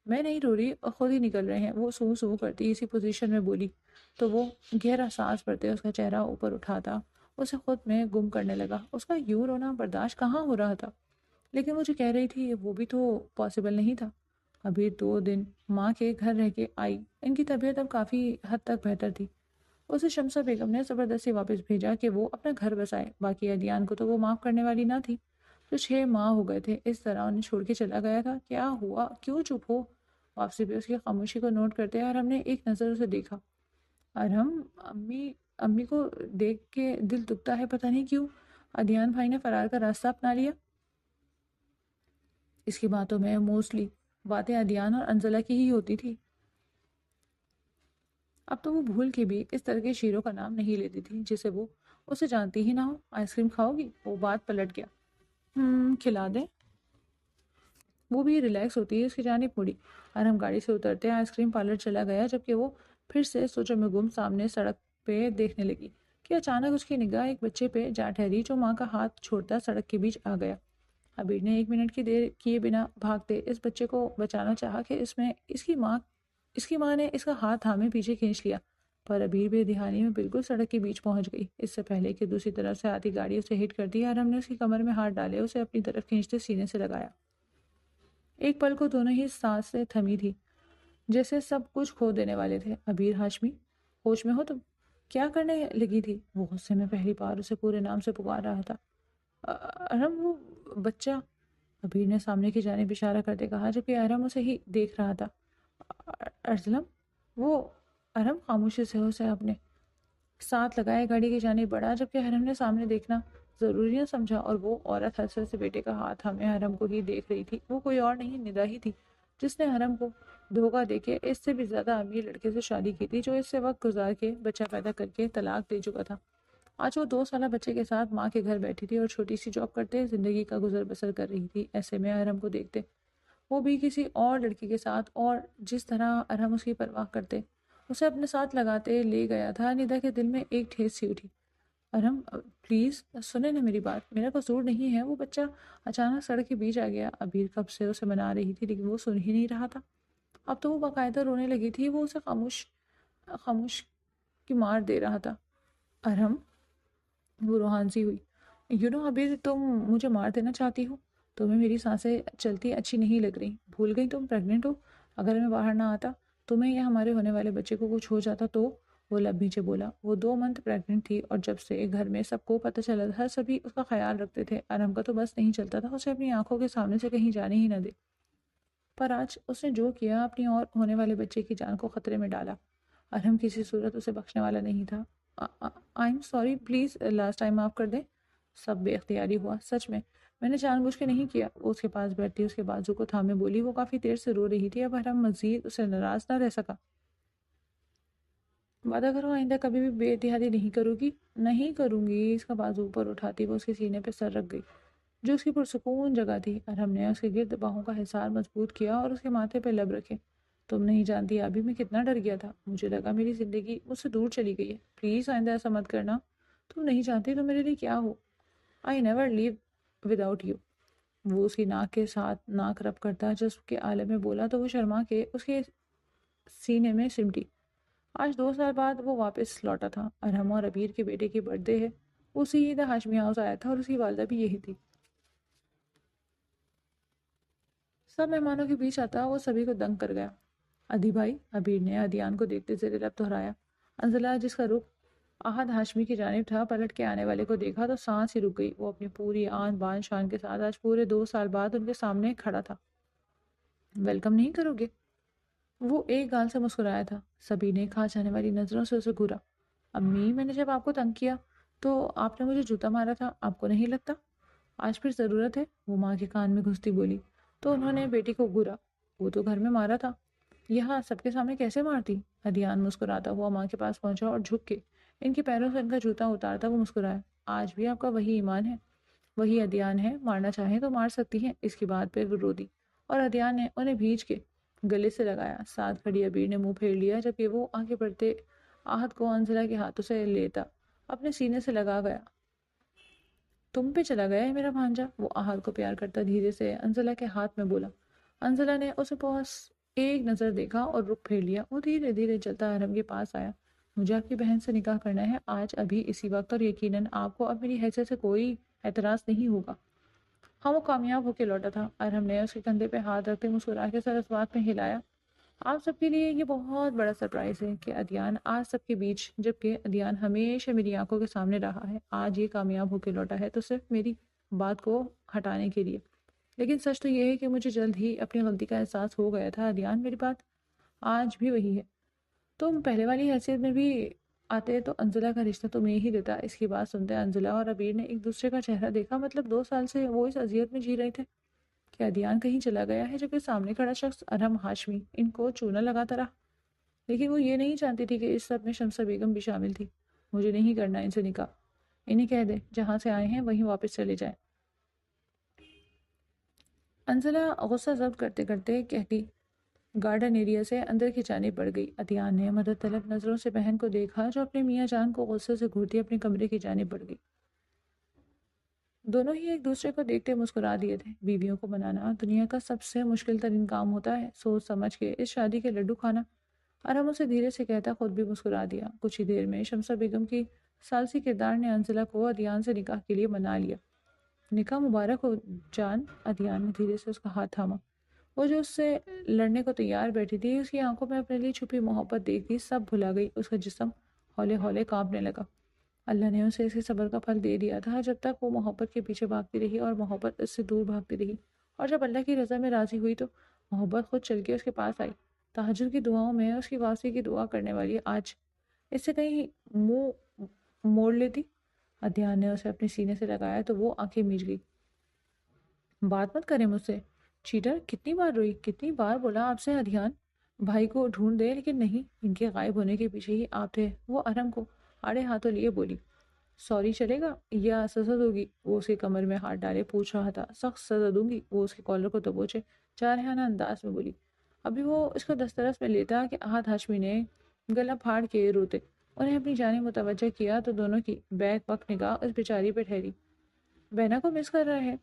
میں نہیں رو رہی، اور خود ہی نکل رہے ہیں، وہ سو سو کرتی اسی پوزیشن میں بولی تو وہ گہرا سانس بھرتے اس کا چہرہ اوپر اٹھاتا اسے خود میں گم کرنے لگا۔ اس کا یوں رونا برداشت کہاں ہو رہا تھا، لیکن وہ جو کہہ رہی تھی وہ بھی تو پاسبل نہیں تھا۔ ابھی 2 دن ماں کے گھر رہ کے آئی، ان کی طبیعت اب کافی حد تک بہتر تھی۔ اسے شمسہ بیگم نے زبردستی واپس بھیجا کہ وہ اپنا گھر بسائے، باقی ادیان کو تو وہ معاف کرنے والی نہ تھی۔ تو 6 ماہ ہو گئے تھے اس طرح انہیں چھوڑ کے چلا گیا تھا۔ کیا ہوا، کیوں چپ ہو؟ واپسی پہ اس کی خاموشی کو نوٹ کرتے ارہم نے ایک نظر اسے دیکھا۔ ارہم، امی کو دیکھ کے دل دکھتا ہے، پتہ نہیں کیوں۔ ادیان بھائی نے فرار کا راستہ اپنا لیا۔ اس کی باتوں میں موسٹلی باتیں ادیان اور انزلہ کی ہی ہوتی تھی۔ اب تو وہ بھول کے بھی اس طرح کے شیروں کا نام نہیں لیتی تھی جسے وہ اسے جانتی ہی نہ ہو۔ آئس کریم کھاؤ گی؟ وہ بات پلٹ گیا۔ کھلا دیں؟ وہ بھی ریلیکس ہوتی ہے اس کی جانب مڑی۔ ارہم گاڑی سے اترتے آئس کریم پارلر چلا گیا، جبکہ وہ پھر سے سوچوں میں گم سامنے سڑک پہ دیکھنے لگی کہ اچانک اس کی نگاہ ایک بچے پہ جا ٹھہری جو ماں کا ہاتھ چھوڑتا سڑک کے بیچ آ گیا۔ ابیر نے 1 منٹ کی دیر کیے بنا بھاگتے اس بچے کو بچانا چاہا کہ اس کی ماں نے اس کا ہاتھ تھامے پیچھے کھینچ لیا، پر ابیر بے دہانی میں بالکل سڑک کے بیچ پہنچ گئی۔ اس سے پہلے کہ دوسری طرف سے آتی گاڑی اسے ہٹ کرتی، ارہم نے اس کی کمر میں ہاتھ ڈالے اسے اپنی طرف کھینچتے سینے سے لگایا۔ ایک پل کو دونوں ہی سانسیں تھمی تھی، جیسے سب کچھ کھو دینے والے تھے۔ ابیر ہاشمی، ہوش میں ہو تم؟ کیا کرنے لگی تھی؟ وہ غصے میں پہلی بار اسے پورے نام سے پکار رہا تھا۔ ارہم، وہ بچہ، ابیر نے سامنے کی جانب اشارہ کرتے کہا جبکہ ارہم اسے ہی دیکھ رہا تھا۔ ارسلم، وہ ارہم خاموشی سے اسے اپنے ساتھ لگائے گاڑی کی جانب بڑھا، جبکہ ارہم نے سامنے دیکھنا ضروری نہ سمجھا، اور وہ عورت حسرت سے بیٹے کا ہاتھ ہمیں ارہم کو ہی دیکھ رہی تھی۔ وہ کوئی اور نہیں، ندا ہی تھی، جس نے ارہم کو دھوکہ دے کے اس سے بھی زیادہ امیر لڑکے سے شادی کی تھی، جو اس سے وقت گزار کے بچہ پیدا کر کے طلاق دے چکا تھا۔ آج وہ 2 سالہ بچے کے ساتھ ماں کے گھر بیٹھی تھی اور چھوٹی سی جاب کرتے زندگی کا گزر بسر کر رہی تھی۔ ایسے میں ارہم کو دیکھتے وہ بھی کسی اور لڑکی کے ساتھ، اور جس طرح ارہم اس کی پرواہ کرتے اسے اپنے ساتھ لگاتے لے گیا تھا، ندا کے دل میں ایک ٹھیس سی اٹھی۔ ارہم پلیز سنیں نا میری بات، میرا قصور نہیں ہے، وہ بچہ اچانک سڑک کے بیچ آ گیا۔ ابیر کب سے اسے منا رہی تھی لیکن وہ سن ہی نہیں رہا تھا۔ اب تو وہ باقاعدہ رونے لگی تھی، وہ اسے خاموش کی مار دے رہا تھا۔ ارہم، وہ روحان سی ہوئی، ابیر تم مجھے مار دینا چاہتی ہو؟ تمہیں میری سانسیں چلتی اچھی نہیں لگ رہی، بھول گئی تم پریگننٹ ہو؟ اگر میں باہر نہ آتا، تمہیں یا ہمارے ہونے والے بچے کو کچھ ہو جاتا تو؟ وہ لب نیچے بولا۔ وہ 2 منتھ پریگننٹ تھی، اور جب سے گھر میں سب کو پتہ چلا تھا سبھی اس کا خیال رکھتے تھے۔ ارہم کا تو بس نہیں چلتا تھا اسے اپنی آنکھوں کے سامنے سے کہیں جانے ہی نہ دے، پر آج اس نے جو کیا اپنی اور ہونے والے بچے کی جان کو خطرے میں ڈالا۔ ارہم کسی صورت اسے بخشنے والا نہیں تھا۔ I am sorry, please last time معاف کر دیں۔ سب بے اختیاری ہوا، سچ میں میں نے جان بوجھ کے نہیں کیا۔ وہ اس کے پاس بیٹھتی اس کے بازو کو تھامے بولی۔ وہ کافی دیر سے رو رہی تھی۔ اب ارحم مزید اسے ناراض نہ رہ سکا۔ وعدہ کرو آئندہ کبھی بھی بے احتیاطی نہیں کرو گی۔ نہیں کروں گی۔ اس کا بازو اوپر اٹھاتی وہ اس کے سینے پہ سر رکھ گئی جو اس کی پرسکون جگہ تھی۔ ارحم نے اس کے گرد باہوں کا حصار مضبوط کیا اور اس کے ماتھے پہ لب رکھے۔ تم نہیں جانتی ابھی میں کتنا ڈر گیا تھا۔ مجھے لگا میری زندگی مجھ سے دور چلی گئی ہے۔ پلیز آئندہ ایسا مت کرنا۔ تم نہیں جانتی تم میرے لیے کیا ہو۔ I never live without you. وہ اس کی ناک کے ساتھ ناک رب کرتا جذب کے عالم میں بولا تو وہ شرما کے اس کے سینے میں سمٹی۔ آج 2 سال بعد وہ واپس لوٹا تھا۔ ارحم اور عبیر کے بیٹے کی برتھ ڈے ہے۔ اسی عید ہاشمی ہاؤس آیا تھا اور اس کی والدہ بھی یہی تھی۔ سب مہمانوں کے بیچ آتا وہ سبھی کو دنگ کر گیا۔ ادھی بھائی، عبیر نے ادیان کو دیکھتے زیر لب دہرایا۔ انزلہ جس کا رخ احد ہاشمی کی جانب تھا پلٹ کے آنے والے کو دیکھا تو سانس ہی رک گئی۔ وہ اپنی پوری آن بان شان کے ساتھ آج پورے 2 سال بعد ان کے سامنے کھڑا تھا۔ ویلکم نہیں کرو گے؟ وہ ایک گال سے مسکرایا تھا۔ سبھی نے کھا جانے والی نظروں سے اسے گھورا۔ امی، میں نے جب آپ کو تنگ کیا تو آپ نے مجھے جوتا مارا تھا، آپ کو نہیں لگتا؟ آج پھر ضرورت ہے؟ وہ ماں کے کان میں گھستی بولی تو انہوں نے بیٹی کو گھورا۔ وہ تو گھر میں مارا تھا، یہاں سب کے سامنے کیسے مارتی؟ ادیان مسکراتا ہوا ماں کے پاس پہنچا اور جھک کے ان کے پیروں سے ان کا جوتا اتارتا وہ مسکرایا۔ آج بھی آپ کا وہی ایمان ہے، وہی ادیان ہے، مارنا چاہیں تو مار سکتی ہیں۔ اس کی بات پہ وہ رو دی اور ادیان نے انہیں بھیج کے گلے سے لگایا۔ ساتھ کھڑی عبیر نے منہ پھیر لیا جبکہ وہ آگے بڑھتے آہت کو انزلہ کے ہاتھوں سے لیتا اپنے سینے سے لگا گیا۔ تم پہ چلا گیا ہے میرا بھانجا، وہ آہت کو پیار کرتا دھیرے سے انزلہ کے ہاتھ میں بولا۔ انزلہ نے اسے پاس ایک نظر دیکھا اور رخ پھیر لیا۔ وہ دھیرے دھیرے چلتا ارحم کے پاس آیا۔ مجھے آپ کی بہن سے نکاح کرنا ہے، آج ابھی اسی وقت، اور یقیناً آپ کو اب میری حیثیت سے کوئی اعتراض نہیں ہوگا۔ ہاں، وہ کامیاب ہو کے لوٹا تھا۔ ارحم نے اس کے کندھے پہ ہاتھ رکھتے مسکرا کے سر اس بات میں ہلایا۔ آپ سب کے لیے یہ بہت بڑا سرپرائز ہے کہ ادیان آج سب کے بیچ، جبکہ ادیان ہمیشہ میری آنکھوں کے سامنے رہا ہے، آج یہ کامیاب ہو کے لوٹا ہے تو صرف میری بات کو ہٹانے کے لیے۔ لیکن سچ تو یہ ہے کہ مجھے جلد ہی اپنی غلطی کا احساس ہو گیا تھا۔ ادیان، میری بات آج بھی وہی ہے۔ تم پہلے والی حیثیت میں بھی آتے تو انزلہ کا رشتہ تمہیں ہی دیتا۔ اس کی بات سنتے انزلہ اور عبیر نے ایک دوسرے کا چہرہ دیکھا۔ مطلب 2 سال سے وہ اس اذیت میں جی رہے تھے کہ ادیان کہیں چلا گیا ہے، جبکہ سامنے کھڑا شخص ارحم ہاشمی ان کو چونا لگاتا رہا۔ لیکن وہ یہ نہیں جانتی تھی کہ اس سب میں شمسہ بیگم بھی شامل تھی۔ مجھے نہیں کرنا ان سے نکاح، انہیں کہہ دے جہاں سے آئے ہیں وہیں واپس چلے جائیں۔ انزلہ غصہ ضبط کرتے کرتے کہتی گارڈن ایریا سے اندر کی جانب بڑھ گئی۔ ادیان نے مدد طلب نظروں سے بہن کو دیکھا جو اپنے میاں جان کو غصے سے گھورتی اپنے کمرے کی جانب بڑھ گئی۔ دونوں ہی ایک دوسرے کو دیکھتے مسکرا دیے تھے۔ بیویوں کو منانا دنیا کا سب سے مشکل ترین کام ہوتا ہے، سوچ سمجھ کے اس شادی کے لڈو کھانا۔ ارحم اسے دھیرے سے کہتا خود بھی مسکرا دیا۔ کچھ ہی دیر میں شمسہ بیگم کی ثالثی کردار نے انزلہ کو ادیان سے نکاح کے لیے منا لیا۔ نکاح مبارک ہو جان۔ ادیان نے دھیرے سے اس کا ہاتھ تھاما۔ وہ جو اس سے لڑنے کو تیار بیٹھی تھی، اس کی آنکھوں میں اپنے لیے چھپی محبت دیکھتی سب بھلا گئی۔ اس کا جسم ہولے ہولے کانپنے لگا۔ اللہ نے اسے اسی صبر کا پھل دے دیا تھا جب تک وہ محبت کے پیچھے بھاگتی رہی اور محبت اس سے دور بھاگتی رہی، اور جب اللہ کی رضا میں راضی ہوئی تو محبت خود چل کے اس کے پاس آئی۔ تہجد کی دعاؤں میں اس کی واپسی کی دعا کرنے والی آج اس سے کہیں منہ موڑ لیتی۔ ادیان نے اسے اپنے سینے سے لگایا تو وہ آنکھیں میچ گئی۔ بات مت کریں مجھ سے، چیٹر۔ کتنی بار روئی، کتنی بار بولا آپ سے ادیان بھائی کو ڈھونڈ دے، لیکن نہیں، ان کے غائب ہونے کے پیچھے ہی آپ تھے۔ وہ ارحم کو آڑے ہاتھوں لیے بولی۔ سوری چلے گا یا سزا دو گی؟ وہ اس کے کمر میں ہاتھ ڈالے پوچھ رہا تھا۔ سخت سزا دوں گی، وہ اس کے کالر کو دبوچے جارحانہ انداز میں بولی۔ ابھی وہ اس کو دسترس میں لیتا کہ احد ہاشمی نے گلا پھاڑ کے روتے انہیں اپنی جانب متوجہ کیا تو دونوں کی بیک وقت نگاہ اس بیچاری پہ ٹھہری۔ بہنا کو مس کر رہا ہے؟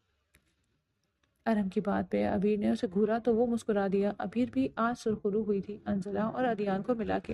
ارحم کی بات پہ عبیر نے اسے گھورا تو وہ مسکرا دیا۔ عبیر بھی آج سرخرو ہوئی تھی انزلہ اور ادیان کو ملا کے۔